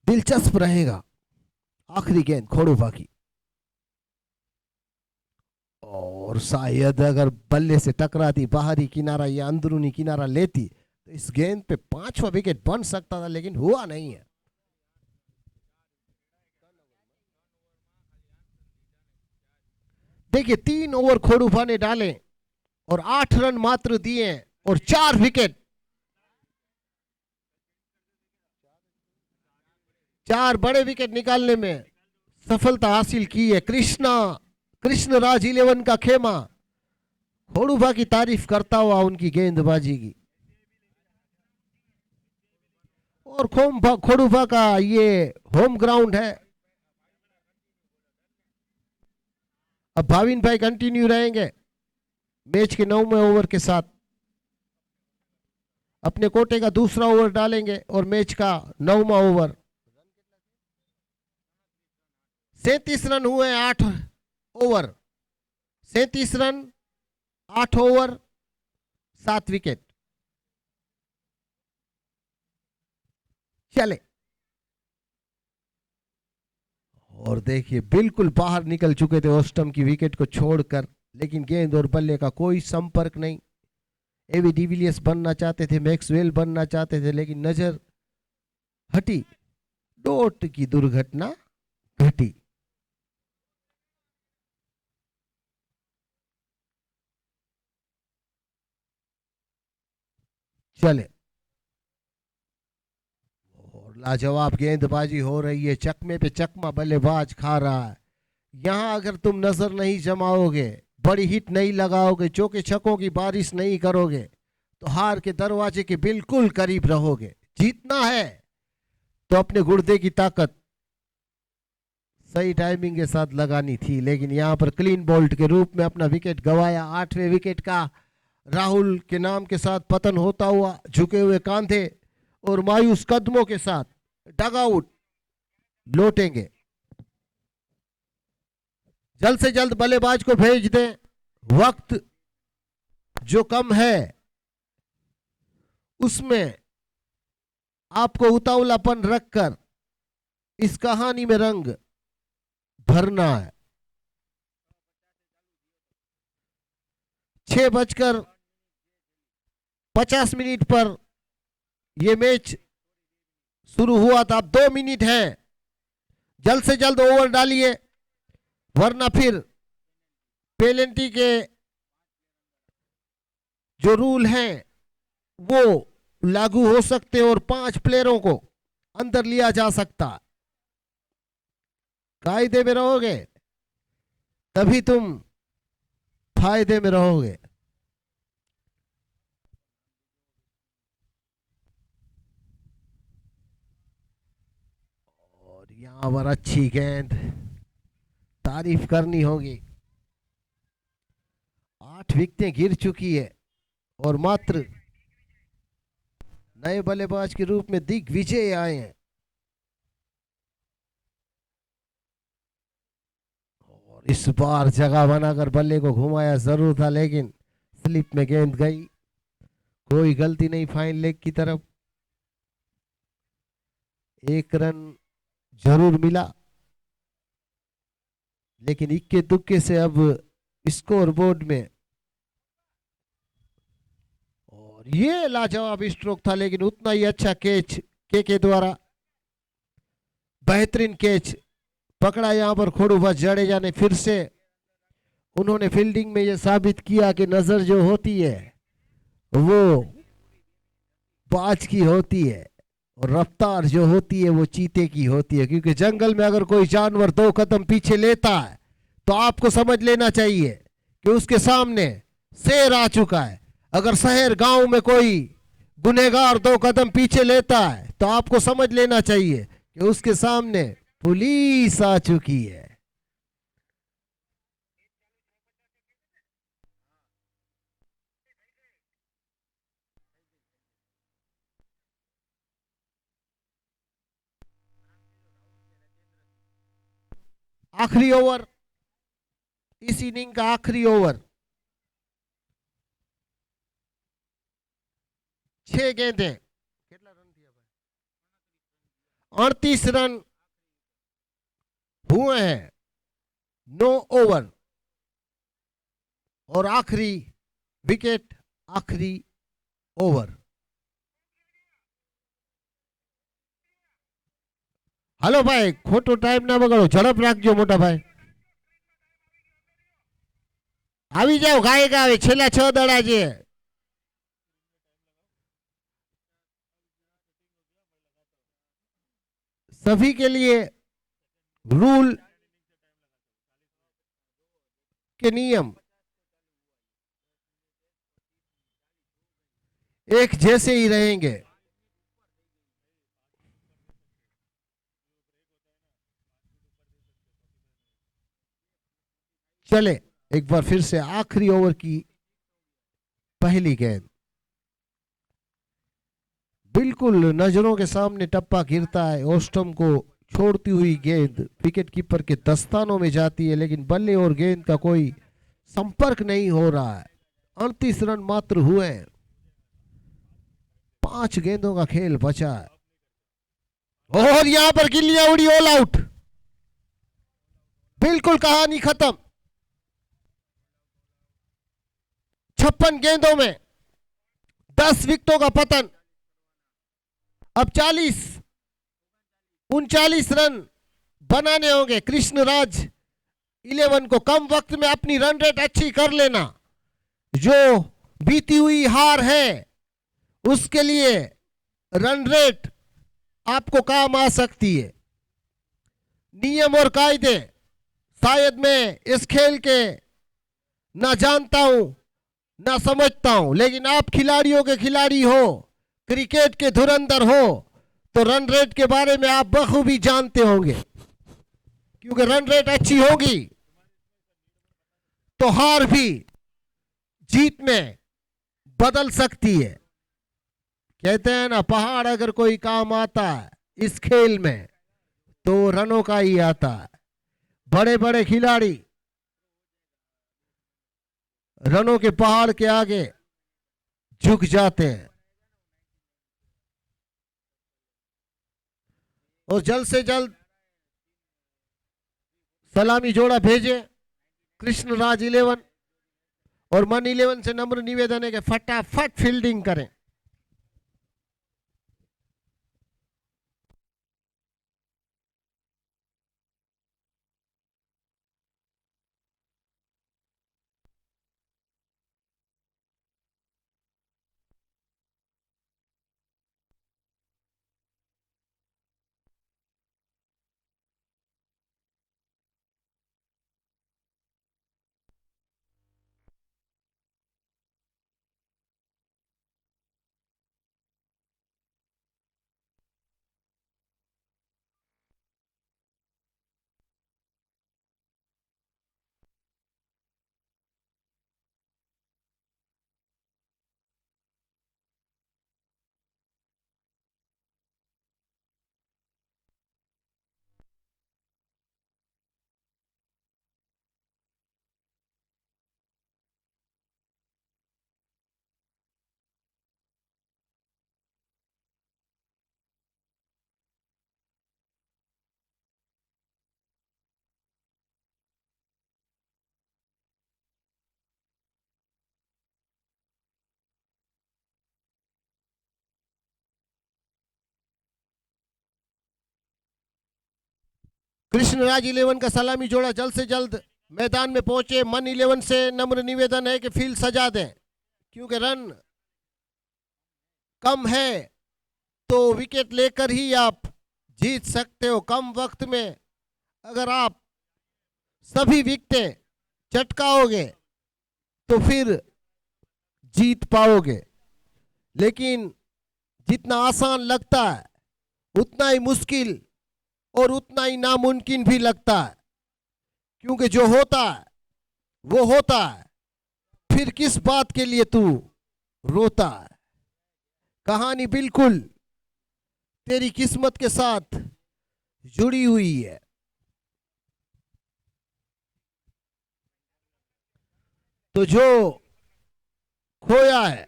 दिलचस्प रहेगा। आखिरी गेंद खोड़ूफा की, और शायद अगर बल्ले से टकराती, बाहरी किनारा या अंदरूनी किनारा लेती, तो इस गेंद पे पांचवा विकेट बन सकता था, लेकिन हुआ नहीं है। देखिए 3 ओवर खोड़ूफा ने डाले और 8 रन मात्र दिए और 4 विकेट, 4 बड़े विकेट निकालने में सफलता हासिल की है। कृष्णराज 11 का खेमा खोड़ूफा की तारीफ करता हुआ उनकी गेंदबाजी की। और खोड़ूफा का ये होम ग्राउंड है। अब भाविन भाई कंटिन्यू रहेंगे मैच के 9वें ओवर के साथ। अपने कोटे का दूसरा ओवर डालेंगे और मैच का 9वां ओवर। 37 रन हुए 8 ओवर, 37 रन 8 ओवर 7 विकेट। चले, और देखिए बिल्कुल बाहर निकल चुके थे ओस्टम की विकेट को छोड़कर, लेकिन गेंद और बल्ले का कोई संपर्क नहीं। एवी डिविलियर्स बनना चाहते थे, मैक्सवेल बनना चाहते थे, लेकिन नजर हटी, डोट की दुर्घटना घटी। चले, और लाजवाब गेंदबाजी हो रही है, चकमे पे चकमा बल्लेबाज खा रहा है। यहां अगर तुम नजर नहीं जमाओगे, बड़ी हिट नहीं लगाओगे, चौके छक्कों की बारिश नहीं करोगे, तो हार के दरवाजे के बिल्कुल करीब रहोगे। जीतना है तो अपने गुर्दे की ताकत सही टाइमिंग के साथ लगानी थी, लेकिन यहां पर क्लीन बोल्ट के रूप में अपना विकेट गवाया। 8वें विकेट का राहुल के नाम के साथ पतन होता हुआ झुके हुए कांधे और मायूस कदमों के साथ डगआउट लौटेंगे। जल्द से जल्द बल्लेबाज को भेज दें, वक्त जो कम है उसमें आपको उतावलापन रखकर इस कहानी में रंग भरना है। 6:50 पर यह मैच शुरू हुआ था। अब 2 मिनट है, जल्द से जल्द ओवर डालिए, वरना फिर पेनल्टी के जो रूल हैं वो लागू हो सकते हैं और 5 प्लेयरों को अंदर लिया जा सकता। कायदे में रहोगे तभी तुम फायदे में रहोगे। और यहां पर अच्छी गेंद, तारीफ करनी होगी। 8 विकेटें गिर चुकी है और मात्र नए बल्लेबाज के रूप में दिग्विजय आए हैं। और इस बार जगह बनाकर बल्ले को घुमाया जरूर था, लेकिन स्लिप में गेंद गई। कोई गलती नहीं फाइन लेग की तरफ। 1 रन जरूर मिला, लेकिन इक्के दुक्के से अब स्कोर बोर्ड में। और ये लाजवाब स्ट्रोक था, लेकिन उतना ही अच्छा कैच के द्वारा, बेहतरीन कैच पकड़ा यहां पर खोड़ूफा जडेजा ने। फिर से उन्होंने फील्डिंग में यह साबित किया कि नजर जो होती है वो बाज की होती है और रफ्तार जो होती है वो चीते की होती है। क्योंकि जंगल में अगर कोई जानवर 2 कदम पीछे लेता है तो आपको समझ लेना चाहिए कि उसके सामने शेर आ चुका है। अगर शहर गांव में कोई गुनहगार 2 कदम पीछे लेता है तो आपको समझ लेना चाहिए कि उसके सामने पुलिस आ चुकी है। आखिरी ओवर इस इनिंग का आखिरी ओवर, 6 गेंदें, 38 रन हुए हैं, 9 ओवर और आखिरी विकेट, आखिरी ओवर। हेलो भाई, खोटो टाइम ना बगाड़ो, झड़प राखजो मोटा भाई। આવી જાઓ ગાયક આવે, છેલ્લા 6 દડા છે। सभी के लिए रूल के नियम एक जैसे ही रहेंगे। चले एक बार फिर से आखिरी ओवर की पहली गेंद, बिल्कुल नजरों के सामने टप्पा गिरता है, ओस्टम को छोड़ती हुई गेंद विकेट कीपर के दस्तानों में जाती है, लेकिन बल्ले और गेंद का कोई संपर्क नहीं हो रहा है। 38 रन मात्र हुए, 5 गेंदों का खेल बचा है और यहां पर गिल्लियां उड़ी, ऑल आउट, बिल्कुल कहानी खत्म। 56 गेंदों में 10 विकेटों का पतन। अब 39 रन बनाने होंगे कृष्णराज 11 को। कम वक्त में अपनी रन रेट अच्छी कर लेना, जो बीती हुई हार है उसके लिए रन रेट आपको काम आ सकती है। नियम और कायदे शायद मैं इस खेल के ना जानता हूं ना समझता हूं, लेकिन आप खिलाड़ियों के खिलाड़ी हो, क्रिकेट के धुरंधर हो, तो रन रेट के बारे में आप बखूबी जानते होंगे, क्योंकि रन रेट अच्छी होगी तो हार भी जीत में बदल सकती है। कहते हैं ना, पहाड़ अगर कोई काम आता है इस खेल में तो रनों का ही आता है। बड़े बड़े खिलाड़ी रनों के पहाड़ के आगे झुक जाते हैं और जल्द से जल्द सलामी जोड़ा भेजे कृष्णराज 11 और मन 11 से नम्र निवेदन है कि फटाफट फील्डिंग करें। कृष्णराज 11 का सलामी जोड़ा जल्द से जल्द मैदान में पहुंचे। मन 11 से नम्र निवेदन है कि फील्ड सजा दें, क्योंकि रन कम है तो विकेट लेकर ही आप जीत सकते हो। कम वक्त में अगर आप सभी विकेटें चटकाओगे तो फिर जीत पाओगे, लेकिन जितना आसान लगता है उतना ही मुश्किल और उतना ही नामुमकिन भी लगता है, क्योंकि जो होता है वो होता है, फिर किस बात के लिए तू रोता है। कहानी बिल्कुल तेरी किस्मत के साथ जुड़ी हुई है। तो जो खोया है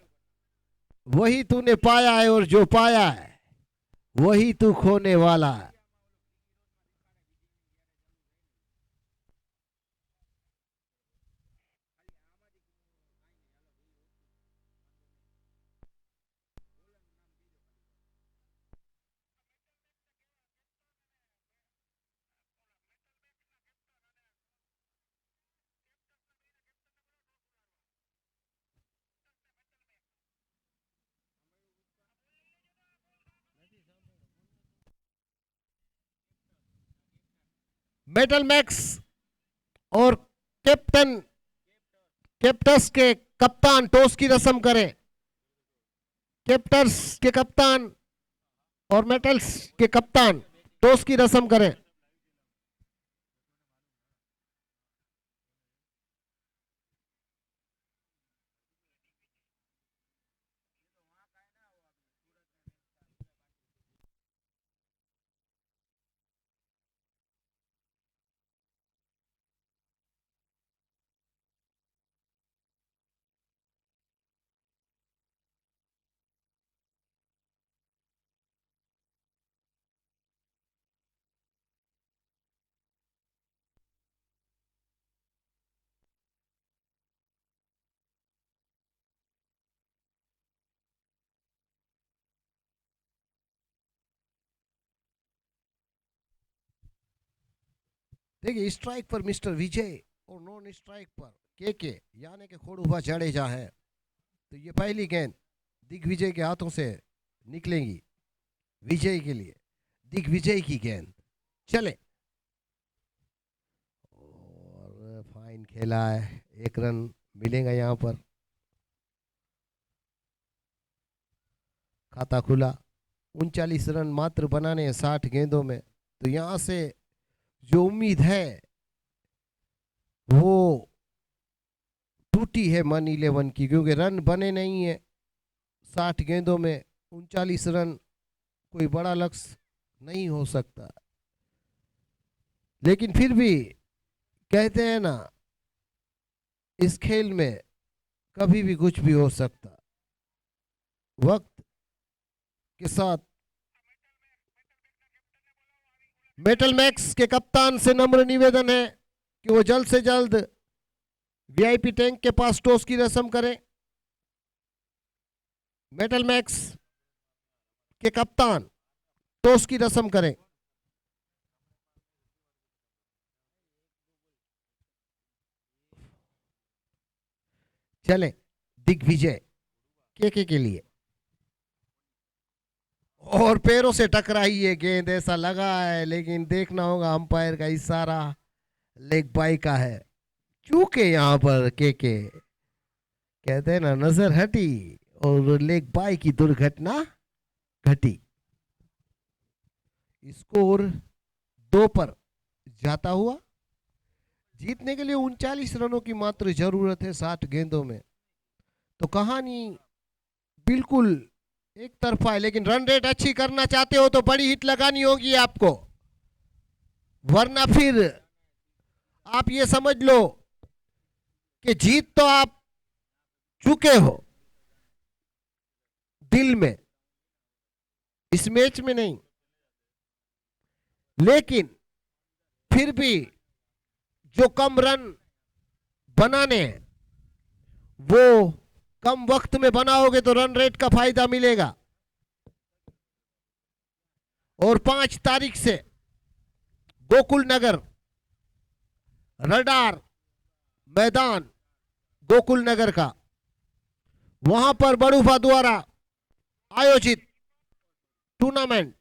वही तूने पाया है, और जो पाया है वही तू खोने वाला है। मेटल मैक्स और कैप्टन कैप्टस के कप्तान टॉस की रस्म करें। कैप्टस के कप्तान और मेटल्स के कप्तान टॉस की रस्म करें। देखिए, स्ट्राइक पर मिस्टर विजय और नॉन स्ट्राइक पर के यानी कि खोड़ुभा जडेजा है। तो ये पहली गेंद दिग्विजय के हाथों से निकलेंगी विजय के लिए। दिग्विजय की गेंद चले, और फाइन खेला है, 1 रन मिलेगा यहाँ पर। खाता खुला, 39 रन मात्र बनाने हैं 60 गेंदों में। तो यहाँ से जो उम्मीद है वो टूटी है मन 11 की, क्योंकि रन बने नहीं है 60 गेंदों में। 39 रन कोई बड़ा लक्ष्य नहीं हो सकता, लेकिन फिर भी कहते हैं ना, इस खेल में कभी भी कुछ भी हो सकता। वक्त के साथ मेटल मैक्स के कप्तान से नम्र निवेदन है कि वो जल्द से जल्द वीआईपी टैंक के पास टॉस की रस्म करें। मेटल मैक्स के कप्तान टॉस की रस्म करें। चले, दिग्विजय के लिए, और पैरों से टकराई है गेंद, ऐसा लगा है, लेकिन देखना होगा अंपायर का इशारा लेग बाई का है। चूके यहाँ पर के कहते हैं ना, नजर हटी और लेग बाई की दुर्घटना घटी। स्कोर 2 पर जाता हुआ। जीतने के लिए 39 रनों की मात्र जरूरत है 60 गेंदों में। तो कहानी बिल्कुल एक तरफा है, लेकिन रन रेट अच्छी करना चाहते हो तो बड़ी हिट लगानी होगी आपको, वरना फिर आप ये समझ लो कि जीत तो आप चुके हो दिल में, इस मैच में नहीं। लेकिन फिर भी जो कम रन बनाने हैं वो कम वक्त में बनाओगे तो रन रेट का फायदा मिलेगा। और 5 तारीख से गोकुल नगर रडार मैदान गोकुल नगर का, वहां पर बड़ूफा द्वारा आयोजित टूर्नामेंट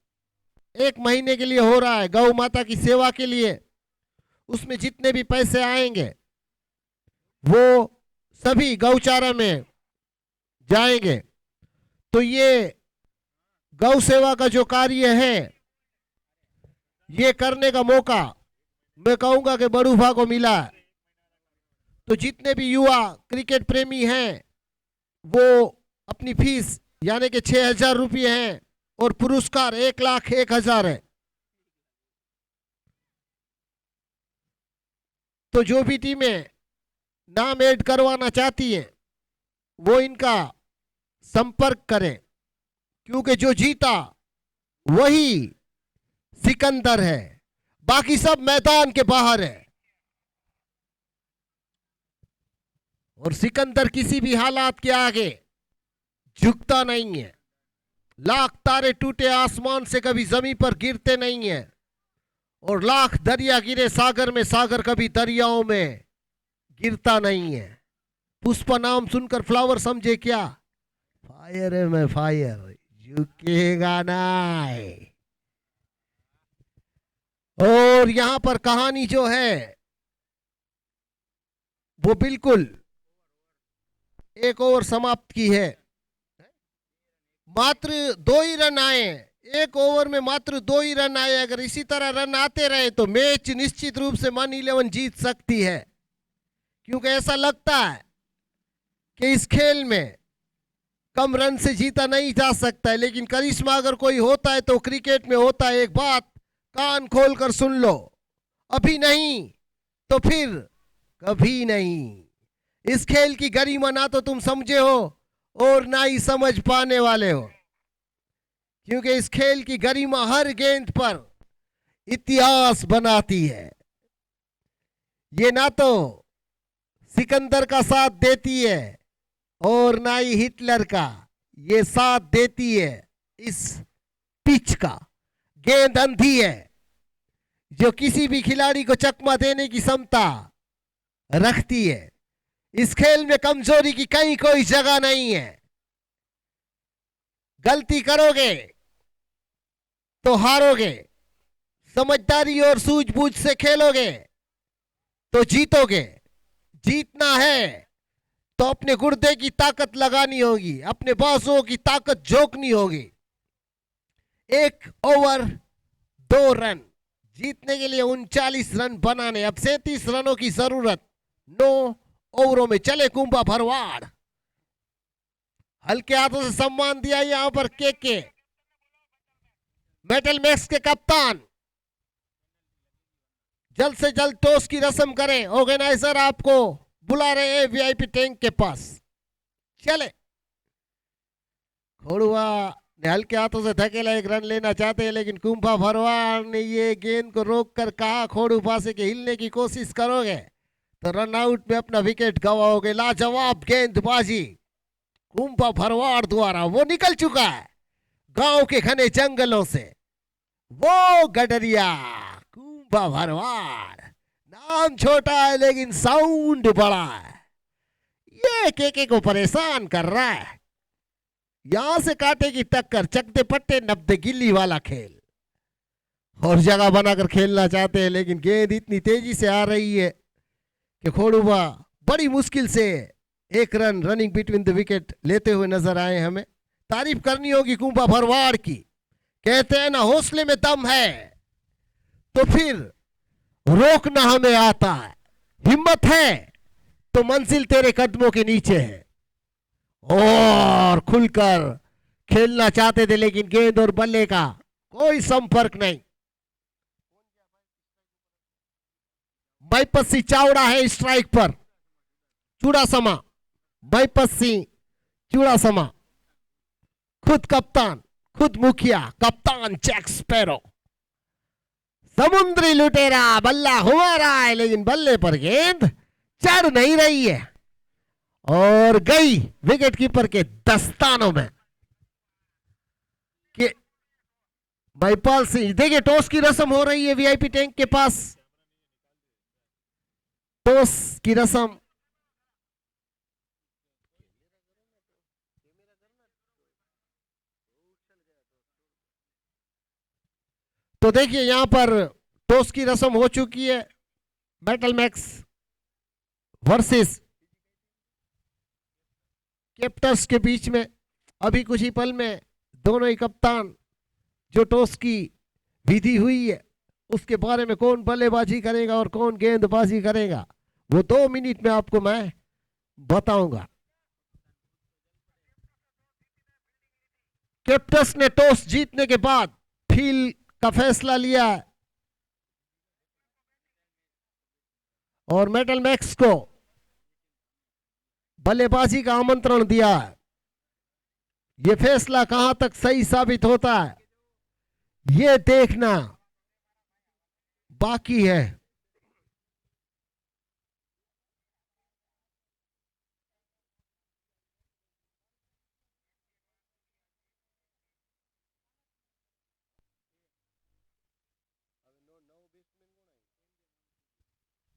1 महीने के लिए हो रहा है गौ माता की सेवा के लिए। उसमें जितने भी पैसे आएंगे वो सभी गौचारा में जाएंगे। तो ये गौ सेवा का जो कार्य है, ये करने का मौका मैं कहूंगा कि बड़ूफा को मिला है। तो जितने भी युवा क्रिकेट प्रेमी हैं वो अपनी फीस यानी कि 6,000 रुपये हैं, और पुरस्कार 1,01,000 है। तो जो भी टीमें नाम ऐड करवाना चाहती हैं वो इनका संपर्क करें, क्योंकि जो जीता वही सिकंदर है, बाकी सब मैदान के बाहर है। और सिकंदर किसी भी हालात के आगे झुकता नहीं है। लाख तारे टूटे आसमान से कभी जमीन पर गिरते नहीं है, और लाख दरिया गिरे सागर में, सागर कभी दरियाओं में गिरता नहीं है। पुष्पा नाम सुनकर फ्लावर समझे क्या? फायर है मैं फायर, झुकेगा नहीं। और यहां पर कहानी जो है वो बिल्कुल एक ओवर समाप्त की है। मात्र 2 ही रन आए, एक ओवर में मात्र 2 ही रन आए। अगर इसी तरह रन आते रहे तो मैच निश्चित रूप से मन-11 जीत सकती है, क्योंकि ऐसा लगता है कि इस खेल में कम रन से जीता नहीं जा सकता है। लेकिन करिश्मा अगर कोई होता है तो क्रिकेट में होता है। एक बात कान खोलकर सुन लो, अभी नहीं तो फिर कभी नहीं। इस खेल की गरिमा ना तो तुम समझे हो और ना ही समझ पाने वाले हो, क्योंकि इस खेल की गरिमा हर गेंद पर इतिहास बनाती है। ये ना तो सिकंदर का साथ देती है और ना ही हिटलर का, ये साथ देती है इस पिच का। गेंद अंधी है जो किसी भी खिलाड़ी को चकमा देने की क्षमता रखती है। इस खेल में कमजोरी की कहीं कोई जगह नहीं है। गलती करोगे तो हारोगे, समझदारी और सूझबूझ से खेलोगे तो जीतोगे। जीतना है तो अपने गुर्दे की ताकत लगानी होगी, अपने बाजुओं की ताकत झोंकनी होगी। 1 ओवर 2 रन जीतने के लिए 39 रन बनाने, अब 37 रनों की जरूरत 9 ओवरों में। चले कुंभा भरवाड़, हल्के हाथों से सम्मान दिया यहां पर के मेटल मैक्स के कप्तान। जल्द से जल्द टॉस की रस्म करें, ऑर्गेनाइजर आपको बुला रहे हैं वीआईपी टैंक के पास। चले, खोड़ुआ ने हल्के हाथों से धकेला, 1 रन लेना चाहते हैं, लेकिन कुंभा भरवाड़ ने ये गेंद को रोककर कहा, खोड़ू पासे के हिलने की कोशिश करोगे तो रन आउट में अपना विकेट गवाओगे। लाजवाब गेंदबाजी कुंभा भरवाड़ द्वारा। वो निकल चुका है गांव के घने जंगलों से, वो गडरिया कुंभा भरवाड़। नाम छोटा है लेकिन साउंड बड़ा है। ये के को परेशान कर रहा है। यहां से काटे की टक्कर, चकते पट्टे 90 गिल्ली वाला खेल, और जगह बनाकर खेलना चाहते हैं, लेकिन गेंद इतनी तेजी से आ रही है कि खोड़ुबा बड़ी मुश्किल से 1 run running between the wicket लेते हुए नजर आए। हमें तारीफ करनी होगी कुंभा भरवाड़ की। कहते हैं ना, हौसले में दम है तो फिर रोकना हमें आता है, हिम्मत है तो मंजिल तेरे कदमों के नीचे है। और खुलकर खेलना चाहते थे, लेकिन गेंद और बल्ले का कोई संपर्क नहीं। बैपत सिंह चावड़ा है स्ट्राइक पर, चूड़ासमा, बैपत सिंह चूड़ासमा, खुद कप्तान, खुद मुखिया, कप्तान जैक स्पैरो। समुद्री लुटेरा बल्ला हुआ रहा है, लेकिन बल्ले पर गेंद चढ़ नहीं रही है और गई विकेट कीपर के दस्तानों में। कि बैपाल सिंह, देखिए टॉस की रस्म हो रही है वीआईपी टैंक के पास। टॉस की रस्म तो देखिए यहां पर टॉस की रस्म हो चुकी है। मेटल मैक्स वर्सेस कैप्टर्स के बीच में। अभी कुछ ही पल में दोनों ही कप्तान, जो टॉस की विधि हुई है उसके बारे में, कौन बल्लेबाजी करेगा और कौन गेंदबाजी करेगा, वो 2 मिनट में आपको मैं बताऊंगा। कैप्टर्स ने टॉस जीतने के बाद फील्ड का फैसला लिया है और मेटल मैक्स को बल्लेबाजी का आमंत्रण दिया है। ये फैसला कहां तक सही साबित होता है ये देखना बाकी है।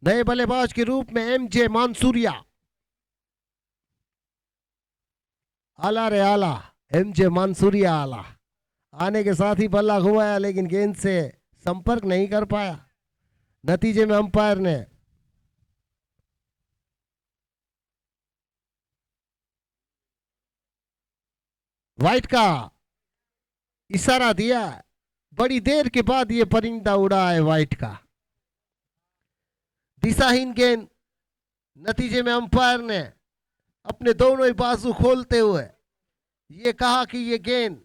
नए बल्लेबाज के रूप में एमजे मानसूरिया। आला रे आला, एमजे मानसूरिया आला। आने के साथ ही बल्ला घुमाया लेकिन गेंद से संपर्क नहीं कर पाया। नतीजे में अंपायर ने वाइट का इशारा दिया। बड़ी देर के बाद ये परिंदा उड़ा है वाइट का। दिशाहीन गेंद। नतीजे में अंपायर ने अपने दोनों ही बाजू खोलते हुए ये कहा कि ये गेंद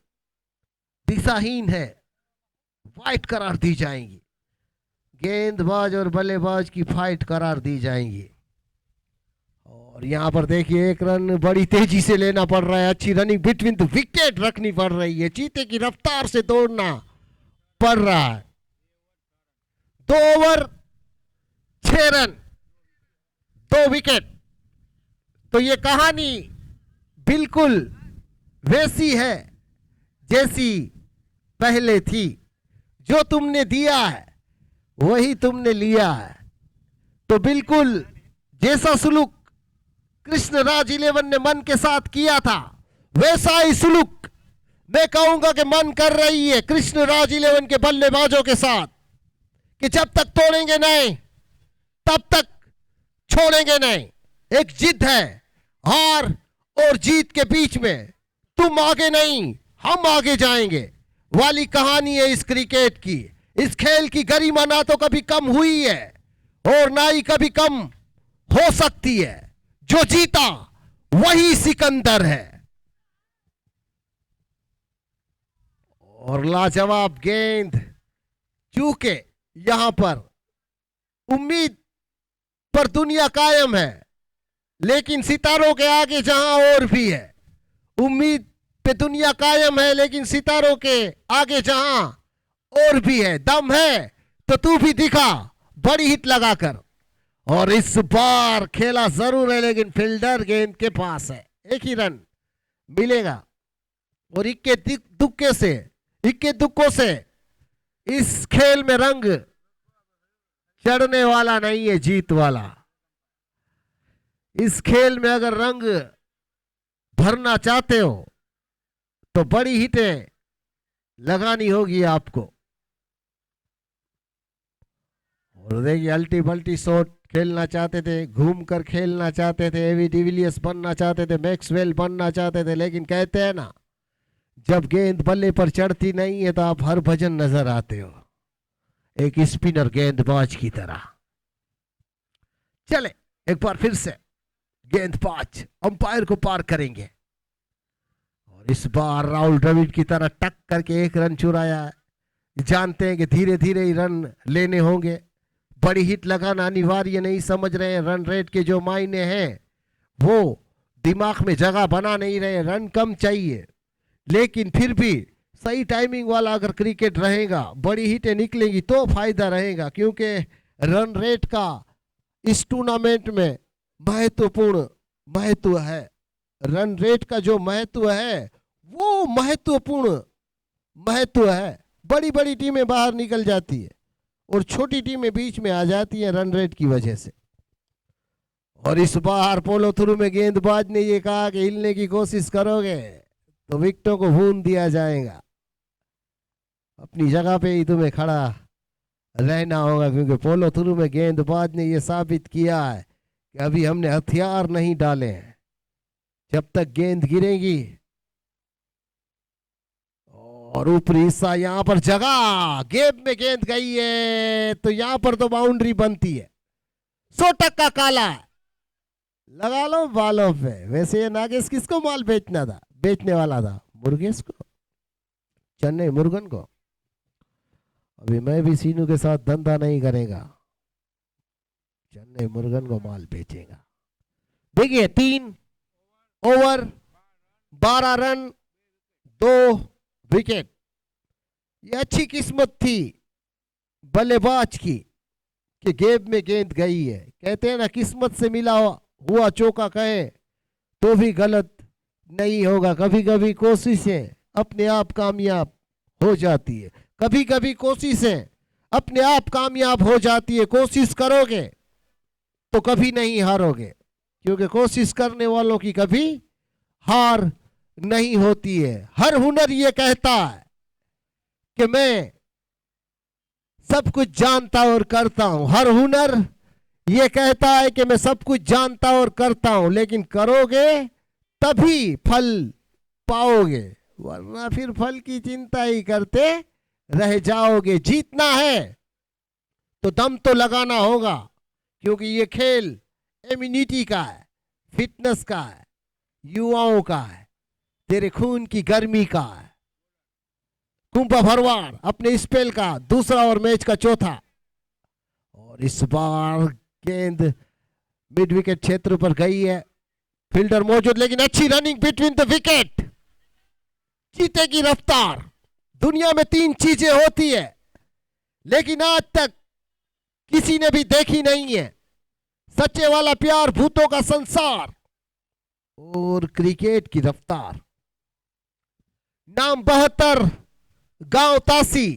दिशाहीन है, वाइट करार दी जाएंगी। गेंदबाज और बल्लेबाज की फाइट करार दी जाएंगी। और यहां पर देखिए एक रन बड़ी तेजी से लेना पड़ रहा है। अच्छी रनिंग बिटवीन द विकेट रखनी पड़ रही है। चीते की रफ्तार से दौड़ना पड़ रहा है। 2 ओवर 6 रन 2 विकेट। तो ये कहानी बिल्कुल वैसी है जैसी पहले थी। जो तुमने दिया है वही तुमने लिया है। तो बिल्कुल जैसा सुलूक कृष्णराज 11 ने मन के साथ किया था वैसा ही सुलूक मैं कहूंगा कि मन कर रही है कृष्णराज 11 के बल्लेबाजों के साथ कि जब तक तोड़ेंगे नहीं तब तक छोड़ेंगे नहीं। एक जिद है हार और जीत के बीच में। तुम आगे नहीं हम आगे जाएंगे वाली कहानी है इस क्रिकेट की। इस खेल की गरिमा ना तो कभी कम हुई है और ना ही कभी कम हो सकती है। जो जीता वही सिकंदर है। और लाजवाब गेंद। चूंकि यहां पर उम्मीद पर दुनिया कायम है लेकिन सितारों के आगे जहां और भी है। उम्मीद पे दुनिया कायम है लेकिन सितारों के आगे जहां और भी है। दम है तो तू भी दिखा बड़ी हिट लगाकर। और इस बार खेला जरूर है लेकिन फील्डर गेंद के पास है। एक ही रन मिलेगा। और इक्के दुक्कों से इस खेल में रंग चढ़ने वाला नहीं है जीत वाला। इस खेल में अगर रंग भरना चाहते हो तो बड़ी हिटें लगानी होगी आपको। और देखिए अल्टी बल्टी शॉट खेलना चाहते थे, घूमकर खेलना चाहते थे, एवी डिविलियर्स बनना चाहते थे, मैक्सवेल बनना चाहते थे। लेकिन कहते हैं ना जब गेंद बल्ले पर चढ़ती नहीं है तो आप हर भजन नजर आते हो एक स्पिनर गेंदबाज की तरह। चले एक बार फिर से गेंदबाज अंपायर को पार करेंगे। और इस बार राहुल द्रविड़ की तरह टक करके एक रन चुराया है। जानते हैं कि धीरे धीरे ही रन लेने होंगे। बड़ी हिट लगाना अनिवार्य नहीं समझ रहे हैं। रन रेट के जो मायने हैं वो दिमाग में जगह बना नहीं रहे। रन कम चाहिए लेकिन फिर भी सही टाइमिंग वाला अगर क्रिकेट रहेगा बड़ी हिटें निकलेंगी तो फायदा रहेगा। क्योंकि रन रेट का इस टूर्नामेंट में महत्वपूर्ण महत्व है। रन रेट का जो महत्व है वो महत्वपूर्ण महत्व है। बड़ी बड़ी टीमें बाहर निकल जाती है और छोटी टीमें बीच में आ जाती हैं रन रेट की वजह से। और इस बार पोलो थ्रू में गेंदबाज ने ये कहा कि हिलने की कोशिश करोगे तो विकेटों को भून दिया जाएगा। अपनी जगह पे ही तुम्हें खड़ा रहना होगा क्योंकि पोलो थ्रू में गेंदबाज ने ये साबित किया है कि अभी हमने हथियार नहीं डाले हैं। जब तक गेंद गिरेगी और ऊपरी हिस्सा यहां पर जगह गेप में गेंद गई है तो यहां पर तो बाउंड्री बनती है। 100% काला लगा लो बालों पे। वैसे ये नागेश किसको माल बेचना था बेचने वाला था मुर्गेश को, चेन्नई मुर्गन को। अभी मैं भी सीनू के साथ धंधा नहीं करेगा, चेन्नई मुर्गन को माल बेचेगा। देखिए 3 ओवर, 12 रन, 2 विकेट। ये अच्छी किस्मत थी बल्लेबाज की कि गेंद में गेंद गई है। कहते हैं ना, किस्मत से मिला हुआ चौका कहे तो भी गलत नहीं होगा। कभी कभी कोशिशें अपने आप कामयाब हो जाती है, कभी कभी कोशिशें अपने आप कामयाब हो जाती है। कोशिश करोगे तो कभी नहीं हारोगे, क्योंकि कोशिश करने वालों की कभी हार नहीं होती है। हर हुनर ये कहता है कि मैं सब कुछ जानता और करता हूं। हर हुनर ये कहता है कि मैं सब कुछ जानता और करता हूं, लेकिन करोगे तभी फल पाओगे, वरना फिर फल की चिंता ही करते रह जाओगे। जीतना है तो दम तो लगाना होगा, क्योंकि ये खेल इम्यूनिटी का है, फिटनेस का है, युवाओं का है, तेरे खून की गर्मी का है। कुंभा भरवाड़ अपने स्पेल का दूसरा और मैच का चौथा, और इस बार गेंद मिड विकेट क्षेत्र पर गई है। फील्डर मौजूद, लेकिन अच्छी रनिंग बिटवीन द विकेट। चीते की रफ्तार। दुनिया में 3 चीजें होती है, लेकिन आज तक किसी ने भी देखी नहीं है। सच्चे वाला प्यार, भूतों का संसार और क्रिकेट की रफ्तार। नाम 72, गांव तासी,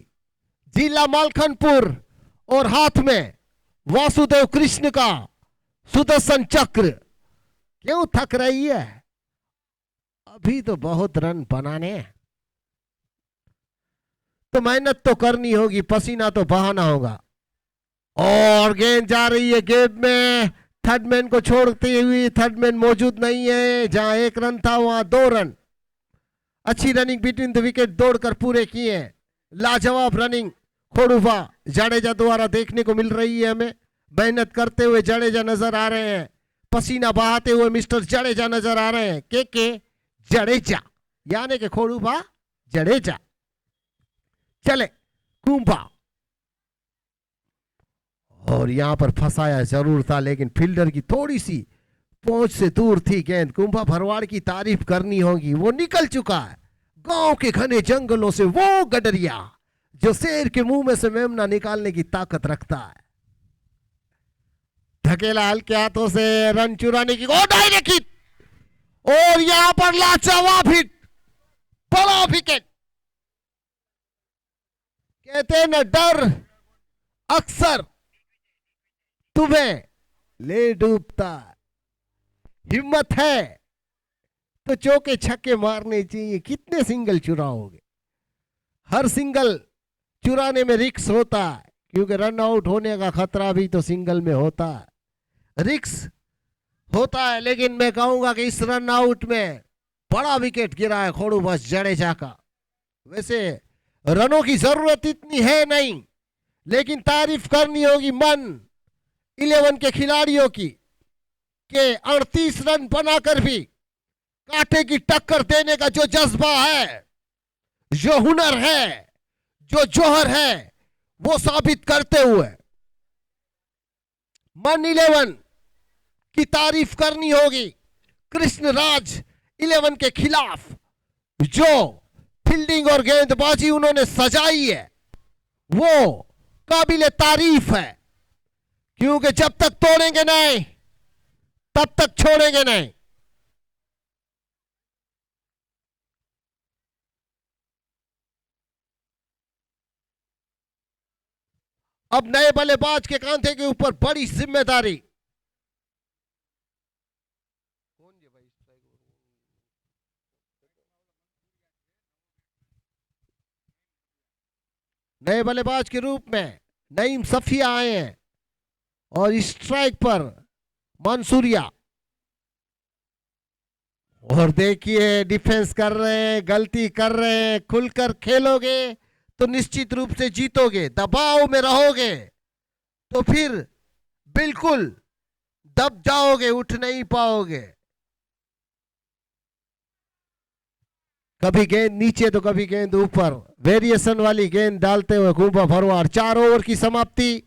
जिला मालखनपुर, और हाथ में वासुदेव कृष्ण का सुदर्शन चक्र। क्यों थक रही है? अभी तो बहुत रन बनाने हैं, तो मेहनत तो करनी होगी, पसीना तो बहाना होगा। और गेंद जा रही है गेंद में, थर्डमैन को छोड़ती हुई। थर्डमैन मौजूद नहीं है, जहां 1 रन था वहां 2 रन। अच्छी रनिंग बिटवीन द विकेट दौड़कर पूरे किए। लाजवाब रनिंग खोडूफा जाडेजा द्वारा देखने को मिल रही है हमें। मेहनत करते हुए जडेजा नजर आ रहे हैं, पसीना बहाते हुए मिस्टर जडेजा नजर आ रहे हैं। के जडेजा यानी कि खोडूफा जडेजा। चले कुंभा, और यहां पर फंसाया जरूर था, लेकिन फील्डर की थोड़ी सी पहुंच से दूर थी गेंद। कुंभा भरवाड़ की तारीफ करनी होगी, वो निकल चुका है गांव के घने जंगलों से। वो गडरिया जो शेर के मुंह में से मेमना निकालने की ताकत रखता है। धकेला हल्के हाथों से, रन चुराने की डायरेक्ट हिट, और यहां पर लाजवाब हिट, बड़ा विकेट। कहते हैं ना, डर अक्सर तुम्हें ले डूबता है। हिम्मत है तो चौके छक्के मारने चाहिए। कितने सिंगल चुराओगे? हर सिंगल चुराने में रिक्स होता है, क्योंकि रन आउट होने का खतरा भी तो सिंगल में होता है, रिक्स होता है। लेकिन मैं कहूंगा कि इस रन आउट में बड़ा विकेट गिरा है खोडूफा जडेजा का। वैसे रनों की जरूरत इतनी है नहीं, लेकिन तारीफ करनी होगी मन 11 के खिलाड़ियों की, के 38 रन बनाकर भी कांटे की टक्कर देने का जो जज्बा है, जो हुनर है, जो जौहर है, वो साबित करते हुए मन 11 की तारीफ करनी होगी। कृष्णराज 11 के खिलाफ जो फील्डिंग और गेंदबाजी उन्होंने सजाई है, वो काबिले तारीफ है, क्योंकि जब तक तोड़ेंगे नहीं तब तक छोड़ेंगे नहीं। अब नए बल्लेबाज के कांधे के ऊपर बड़ी जिम्मेदारी। नए बल्लेबाज के रूप में नईम सफिया आए हैं, और स्ट्राइक पर मंसूरिया। और देखिए डिफेंस कर रहे हैं, गलती कर रहे हैं। खुलकर खेलोगे तो निश्चित रूप से जीतोगे, दबाव में रहोगे तो फिर बिल्कुल दब जाओगे, उठ नहीं पाओगे। कभी गेंद नीचे तो कभी गेंद ऊपर, वेरिएशन वाली गेंद डालते हुए कुंभा भरवाड़। 4 ओवर की समाप्ति,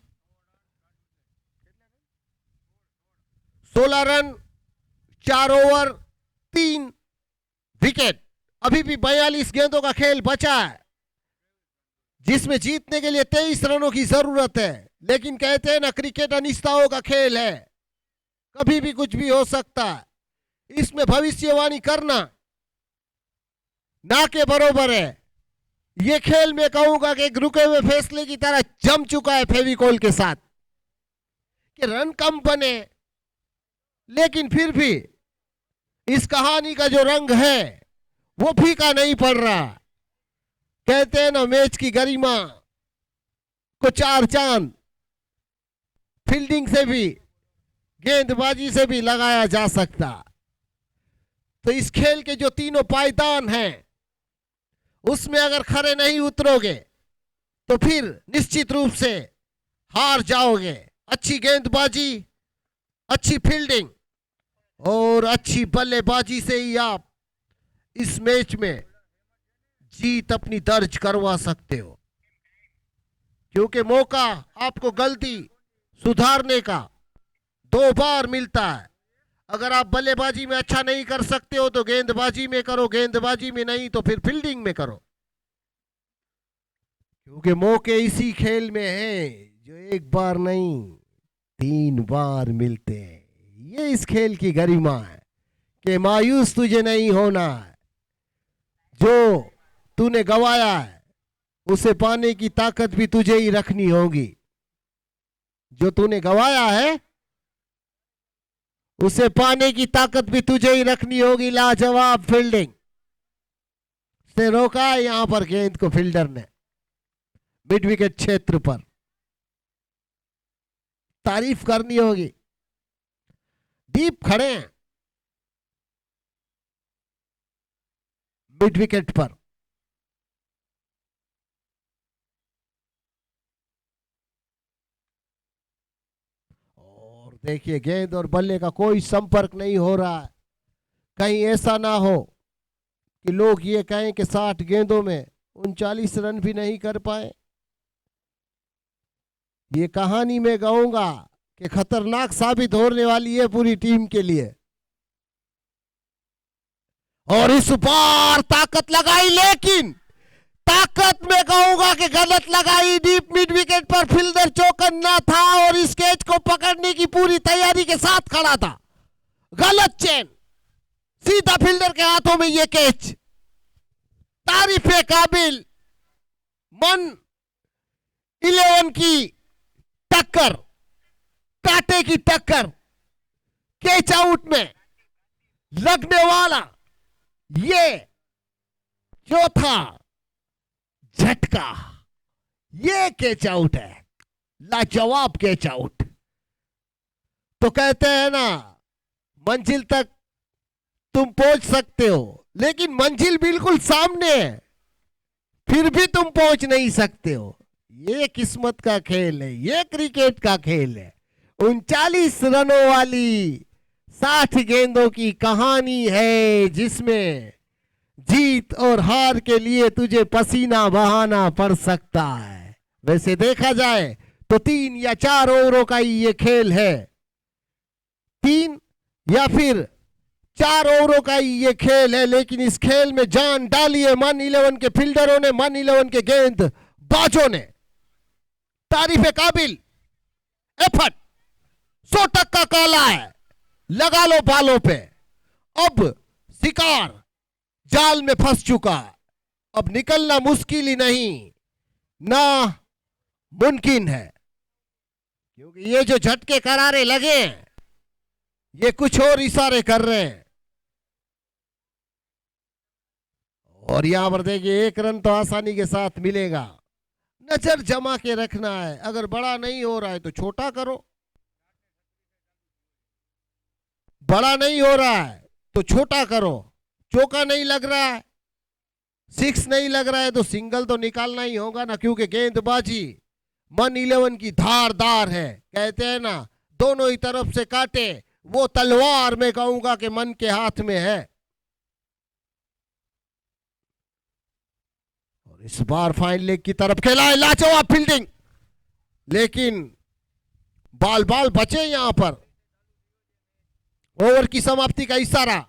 16 रन 4 ओवर 3 विकेट। अभी भी 42 गेंदों का खेल बचा है, जिसमें जीतने के लिए 23 रनों की जरूरत है। लेकिन कहते हैं ना, क्रिकेट अनिश्चितताओं का खेल है, कभी भी कुछ भी हो सकता है। इसमें भविष्यवाणी करना ना के बरोबर है। यह खेल मैं कहूंगा कि एक रुके हुए फैसले की तरह जम चुका है फेविकोल के साथ, कि रन कम बने, लेकिन फिर भी इस कहानी का जो रंग है वो फीका नहीं पड़ रहा। कहते हैं ना, मैच की गरिमा को 4 चांद फील्डिंग से भी, गेंदबाजी से भी लगाया जा सकता। तो इस खेल के जो तीनों पायदान हैं, उसमें अगर खरे नहीं उतरोगे तो फिर निश्चित रूप से हार जाओगे। अच्छी गेंदबाजी, अच्छी फील्डिंग और अच्छी बल्लेबाजी से ही आप इस मैच में जीत अपनी दर्ज करवा सकते हो, क्योंकि मौका आपको गलती सुधारने का 2 बार मिलता है। अगर आप बल्लेबाजी में अच्छा नहीं कर सकते हो तो गेंदबाजी में करो, गेंदबाजी में नहीं तो फिर फील्डिंग में करो, क्योंकि मौके इसी खेल में हैं जो 1 बार नहीं 3 बार मिलते हैं। ये इस खेल की गरिमा है कि मायूस तुझे नहीं होना है। जो तूने गवाया है उसे पाने की ताकत भी तुझे ही रखनी होगी। जो तूने गवाया है उसे पाने की ताकत भी तुझे ही रखनी होगी। लाजवाब फील्डिंग से रोका है यहां पर गेंद को फील्डर ने मिड विकेट क्षेत्र पर। तारीफ करनी होगी। डीप खड़े हैं मिड विकेट पर। और देखिए, गेंद और बल्ले का कोई संपर्क नहीं हो रहा है। कहीं ऐसा ना हो कि लोग ये कहें कि 60 गेंदों में 39 रन भी नहीं कर पाए। ये कहानी मैं कहूंगा कि खतरनाक साबित होने वाली है पूरी टीम के लिए। और इस बार ताकत लगाई, लेकिन ताकत में कहूंगा कि गलत लगाई। डीप मिड विकेट पर फील्डर चौकन ना था और इस कैच को पकड़ने की पूरी तैयारी के साथ खड़ा था। गलत चेन, सीधा फील्डर के हाथों में यह कैच। तारीफे काबिल, मन 11 की टक्कर, कांटे की टक्कर, कैच आउट में लगने वाला ये चौथा झटका, ये कैच आउट है। लाजवाब कैच आउट। तो कहते हैं ना, मंजिल तक तुम पहुंच सकते हो, लेकिन मंजिल बिल्कुल सामने है, फिर भी तुम पहुंच नहीं सकते हो। ये किस्मत का खेल है, ये क्रिकेट का खेल है। 39 रनों वाली 60 गेंदों की कहानी है, जिसमें जीत और हार के लिए तुझे पसीना बहाना पड़ सकता है। वैसे देखा जाए तो 3 या 4 ओवरों का ही ये खेल है। 3 या फिर 4 ओवरों का ही ये खेल है, लेकिन इस खेल में जान डाली है मन 11 के फील्डरों ने, मन 11 के गेंदबाजों ने। तारीफे काबिल एफर्ट 100% काला है। लगा लो बालों पे। अब शिकार जाल में फंस चुका, अब निकलना मुश्किल ही नहीं ना मुमकिन है, क्योंकि ये जो झटके करारे लगे हैं, ये कुछ और इशारे कर रहे हैं। और यहां पर देखिए, 1 रन तो आसानी के साथ मिलेगा। नजर जमा के रखना है। अगर बड़ा नहीं हो रहा है तो छोटा करो, बड़ा नहीं हो रहा है तो छोटा करो। चौका नहीं लग रहा है, 6 नहीं लग रहा है तो सिंगल तो निकालना ही होगा ना, क्योंकि गेंदबाजी मन 11 की धारदार है। कहते हैं ना, दोनों ही तरफ से काटे, वो तलवार मैं कहूंगा कि मन के हाथ में है। और इस बार फाइन लेग की तरफ खेला है, लाजवाब फील्डिंग, लेकिन बाल बाल बचे। यहां पर ओवर की समाप्ति का इशारा।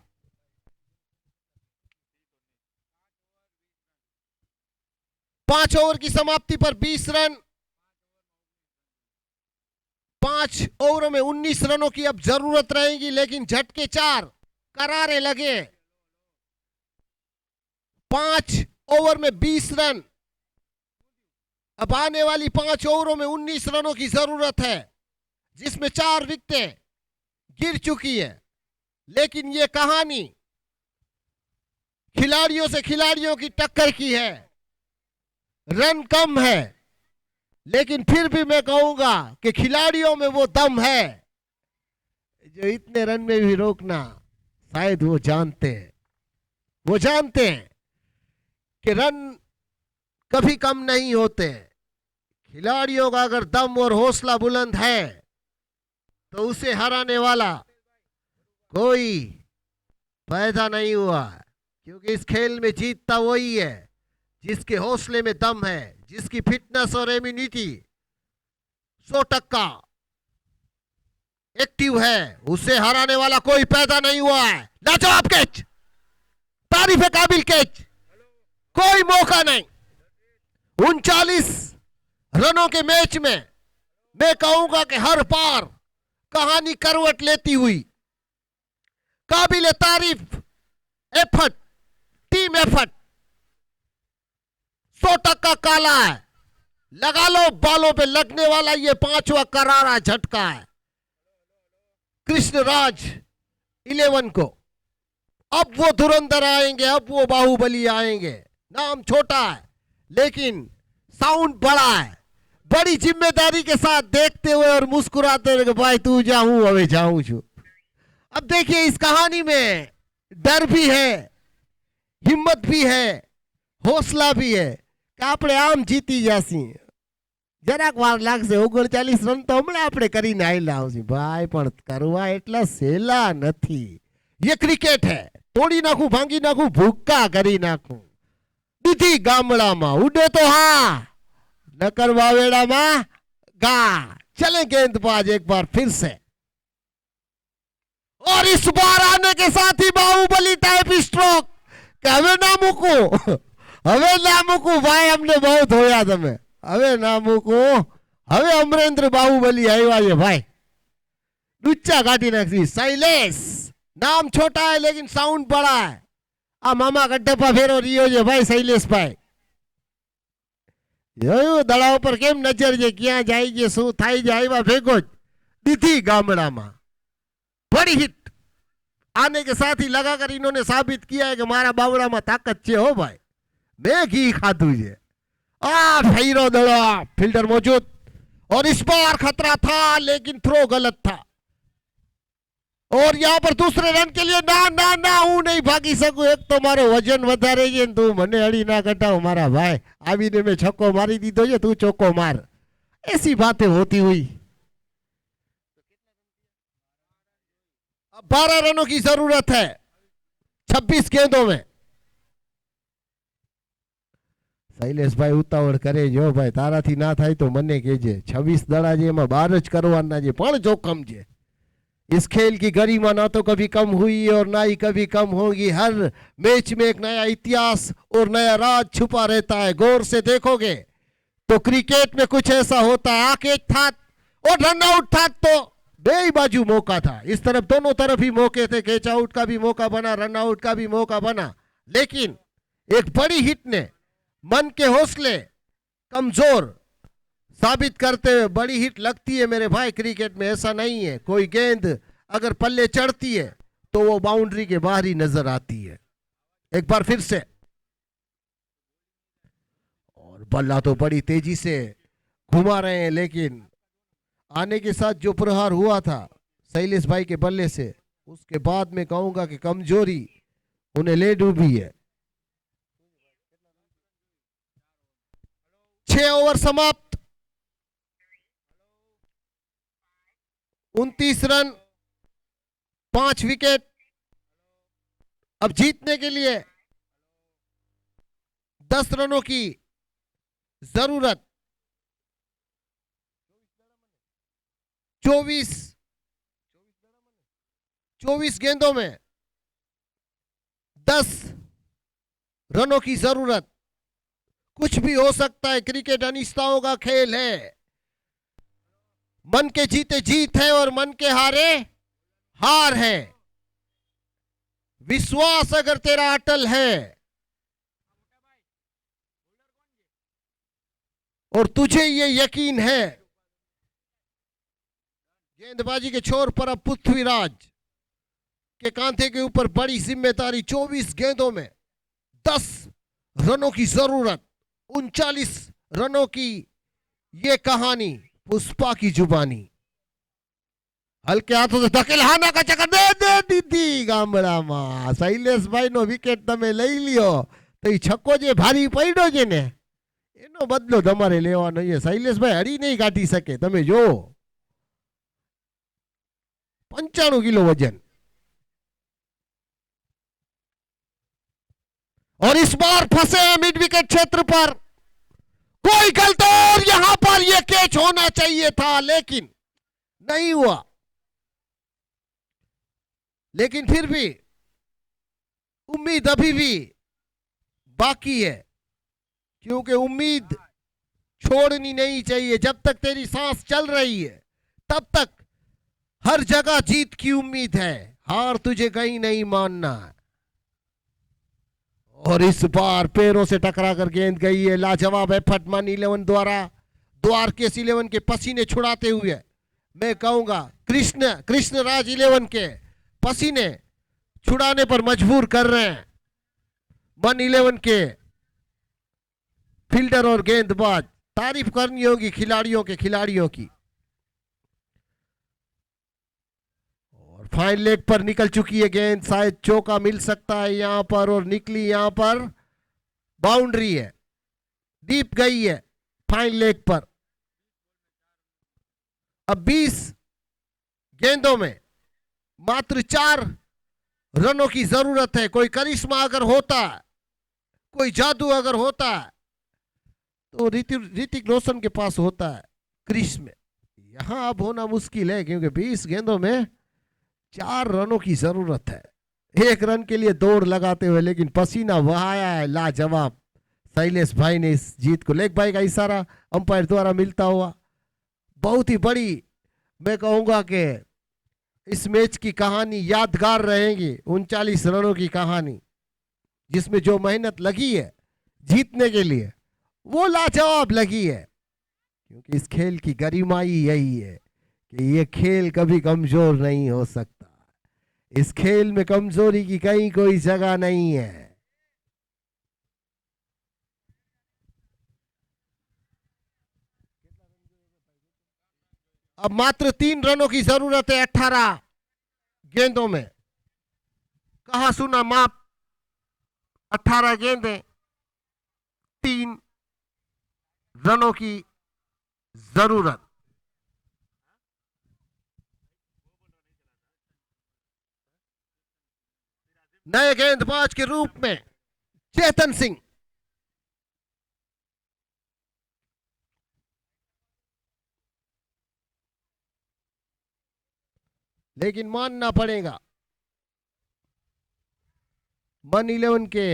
5 ओवर की समाप्ति पर 20 रन, 5 ओवरों में 19 रनों की अब जरूरत रहेगी, लेकिन झटके 4 करारे लगे। 5 ओवर में 20 रन, अब आने वाली 5 ओवरों में 19 रनों की जरूरत है, जिसमें 4 विकेटें गिर चुकी है। लेकिन यह कहानी खिलाड़ियों से खिलाड़ियों की टक्कर की है। रन कम है, लेकिन फिर भी मैं कहूंगा कि खिलाड़ियों में वो दम है जो इतने रन में भी रोकना, शायद वो जानते हैं। वो जानते हैं कि रन कभी कम नहीं होते। खिलाड़ियों का अगर दम और हौसला बुलंद है तो उसे हराने वाला कोई पैदा नहीं हुआ, क्योंकि इस खेल में जीतता वही है जिसके हौसले में दम है, जिसकी फिटनेस और इम्यूनिटी 100% एक्टिव है। उसे हराने वाला कोई पैदा नहीं हुआ है। लाजवाब कैच, तारीफ काबिल कैच, कोई मौका नहीं। 39 रनों के मैच में मैं कहूंगा कि हर पार कहानी करवट लेती हुई काबिल तारीफ एफर्ट, टीम एफर्ट 100% काला है। लगा लो बालों पे लगने वाला ये 5वां करारा झटका है कृष्णराज 11 को। अब वो धुरंधर आएंगे, अब वो बाहुबली आएंगे। नाम छोटा है लेकिन साउंड बड़ा है। बड़ी जिम्मेदारी के साथ देखते हुए और मुस्कुराते हुए, भाई तू जाऊं अबे जाऊं छू। अब देखिए इस कहानी में डर भी है, हिम्मत भी है, हौसला भी है कि આપણે આમ જીતી જાસી। જરાક વાર લાગશે, 39 રન તો હમણાં આપણે કરીને આવેલા આવશું ભાઈ, પણ કરવા એટલા સહેલા નથી। ये क्रिकेट है, तोड़ी नाखू, भांगी नाखू, भूक्का करी नाखू। દીધી ગામડામાં ઉડે તો હા, નકર વાવેડામાં गा। चले गेंदबाज एक बार फिर से, और इस बार आने के साथ ही बाहुबली टाइप स्ट्रोक। हमें ना मुकू, हमें ना मुकू भाई, हमने बहुत होया तमे, हमें ना मुकू। हमें अमरेंद्र बाहुबली आया है भाई, डुच्चा काटी नाखी। शैलेश नाम छोटा है लेकिन साउंड बड़ा है। आ मामा गड्ढे पर फेरो रियो है भाई शैलेश भाई। જોયું દડાવ પર કેમ નજર છે, ક્યાં જાય છે, શું થાય છે, આવ્યા ભેગો જ દીધી ગામડામાં। बड़ी हिट आने के साथ ही लगाकर इन्होंने साबित किया है कि मारा बावड़ा में ताकत है। हो भाई मैं घी खाधू है। फेरो दड़ो, फील्डर मौजूद, और इस बार खतरा था लेकिन थ्रो गलत था। और यहाँ पर दूसरे रन के लिए ना ना ना, हूं नहीं भागी सकूं। एक तो मारो वजन વધારે છે, तू मने अड़ी ना कटाओ मारा भाई। आवीने में छक्को मारी दीधो है, तू चौको मार। ऐसी बातें होती हुई 12 रनों की जरूरत है 26 गेंदों में। शैलेष भाई उतावળ करे जो भाई, ताराथी ना थाय तो मने केजे। 26 दड़ा जे एमां 12 ज करवाना जे, पण जोखम जे। इस खेल की गरिमा ना तो कभी कम हुई और ना ही कभी कम होगी। हर मैच में एक नया इतिहास और नया राज छुपा रहता है। गौर से देखोगे तो क्रिकेट में कुछ ऐसा होता है, आके था और रन आउट था तो बे बाजू मौका था। इस तरफ दोनों तरफ ही मौके थे, कैच आउट का भी मौका बना, रन आउट का भी मौका बना। लेकिन एक बड़ी हिट ने मन के हौसले कमजोर साबित करते हुए, बड़ी हिट लगती है मेरे भाई क्रिकेट में। ऐसा नहीं है कोई गेंद अगर पल्ले चढ़ती है तो वो बाउंड्री के बाहर ही नजर आती है। एक बार फिर से, और बल्ला तो बड़ी तेजी से घुमा रहे हैं, लेकिन आने के साथ जो प्रहार हुआ था शैलेश भाई के बल्ले से, उसके बाद में कहूंगा कि कमजोरी उन्हें ले डूबी है। 6 ओवर समाप्त, 29 रन, 5 विकेट। अब जीतने के लिए 10 रनों की जरूरत। 24 गेंदों में 10 रनों की जरूरत। कुछ भी हो सकता है। क्रिकेट अनिश्चितताओं का खेल है। मन के जीते जीत है और मन के हारे हार है। विश्वास अगर तेरा अटल है और तुझे ये यकीन है, गेंदबाजी के छोर पर अब पृथ्वीराज के कांधे के ऊपर बड़ी जिम्मेदारी। 24 गेंदों में 10 रनों की जरूरत, 39 रनों की ये कहानी पुष्पा की जुबानी। हल्के हाथों से धकेलहाना का चक्कर दे दे दीदी गामડામાં શૈલેષભાઈ નો વિકેટ તમે લઈ લ્યો તો એ છક્કો જે ભારી પડ્યો છે ને એનો બદલો તમારે લેવાનો છે। શૈલેષભાઈ હરી નહીં કાઢી શકે। તમે જો 95 કિલો वजन। और इस बार फंसे मिड विकेट क्षेत्र पर। कोई गलत और यहां पर यह कैच होना चाहिए था लेकिन नहीं हुआ। लेकिन फिर भी उम्मीद अभी भी बाकी है, क्योंकि उम्मीद छोड़नी नहीं चाहिए। जब तक तेरी सांस चल रही है तब तक हर जगह जीत की उम्मीद है। हार तुझे कहीं नहीं मानना है। और इस बार पैरों से टकरा कर गेंद गई है। लाजवाब एफर्ट मन 11 द्वारा। द्वारकेश 11 के पसीने छुड़ाते हुए मैं कहूंगा कृष्ण राज 11 के पसीने छुड़ाने पर मजबूर कर रहे हैं मन 11 के फील्डर और गेंदबाज। तारीफ करनी होगी खिलाड़ियों की। और फाइन लेग पर निकल चुकी है गेंद। शायद चौका मिल सकता है यहां पर और निकली यहां पर बाउंड्री है। डीप गई है फाइन लेग पर। अब 20 गेंदों में मात्र 4 रनों की जरूरत है। कोई करिश्मा अगर होता है, कोई जादू अगर होता है तो ऋतिक रोशन के पास होता है क्रीज में। यहां अब होना मुश्किल है क्योंकि 20 गेंदों में 4 रनों की जरूरत है। 1 रन के लिए दौड़ लगाते हुए लेकिन पसीना बहाया है लाजवाब शैलेश भाई ने इस जीत को। लेग भाई का इशारा अंपायर द्वारा मिलता हुआ बहुत ही बड़ी, मैं कहूंगा कि इस मैच की कहानी यादगार रहेगी। 39 रनों की कहानी जिसमें जो मेहनत लगी है जीतने के लिए वो लाजवाब लगी है। क्योंकि इस खेल की गरिमाई यही है कि ये खेल कभी कमजोर नहीं हो सकता। इस खेल में कमजोरी की कहीं कोई जगह नहीं है। अब मात्र 3 रनों की जरूरत है 18 गेंदों में। कहा सुना माप 18 गेंदें 3 रनों की जरूरत। नए गेंदबाज के रूप में चेतन सिंह। लेकिन मानना पड़ेगा मन 11 के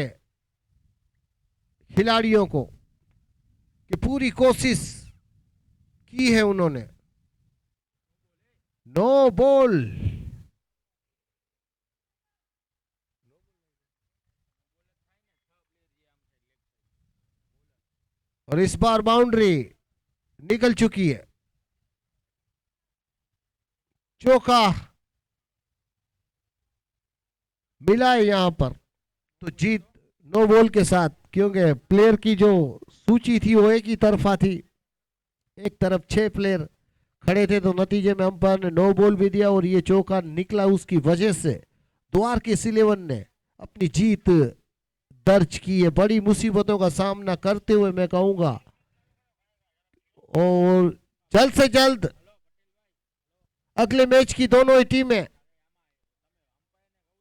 खिलाड़ियों को कि पूरी कोशिश की है उन्होंने। नो बॉल और इस बार बाउंड्री निकल चुकी है। चौका मिला है यहां पर तो जीत नो बॉल के साथ, क्योंकि प्लेयर की जो सूची थी वो एक ही तरफा थी। एक तरफ 6 प्लेयर खड़े थे तो नतीजे में अंपायर ने नो बॉल भी दिया और ये चौका निकला। उसकी वजह से द्वारकेश 11 ने अपनी जीत दर्ज की है। बड़ी मुसीबतों का सामना करते हुए मैं कहूंगा और जल्द से जल्द अगले मैच की दोनों ही टीमें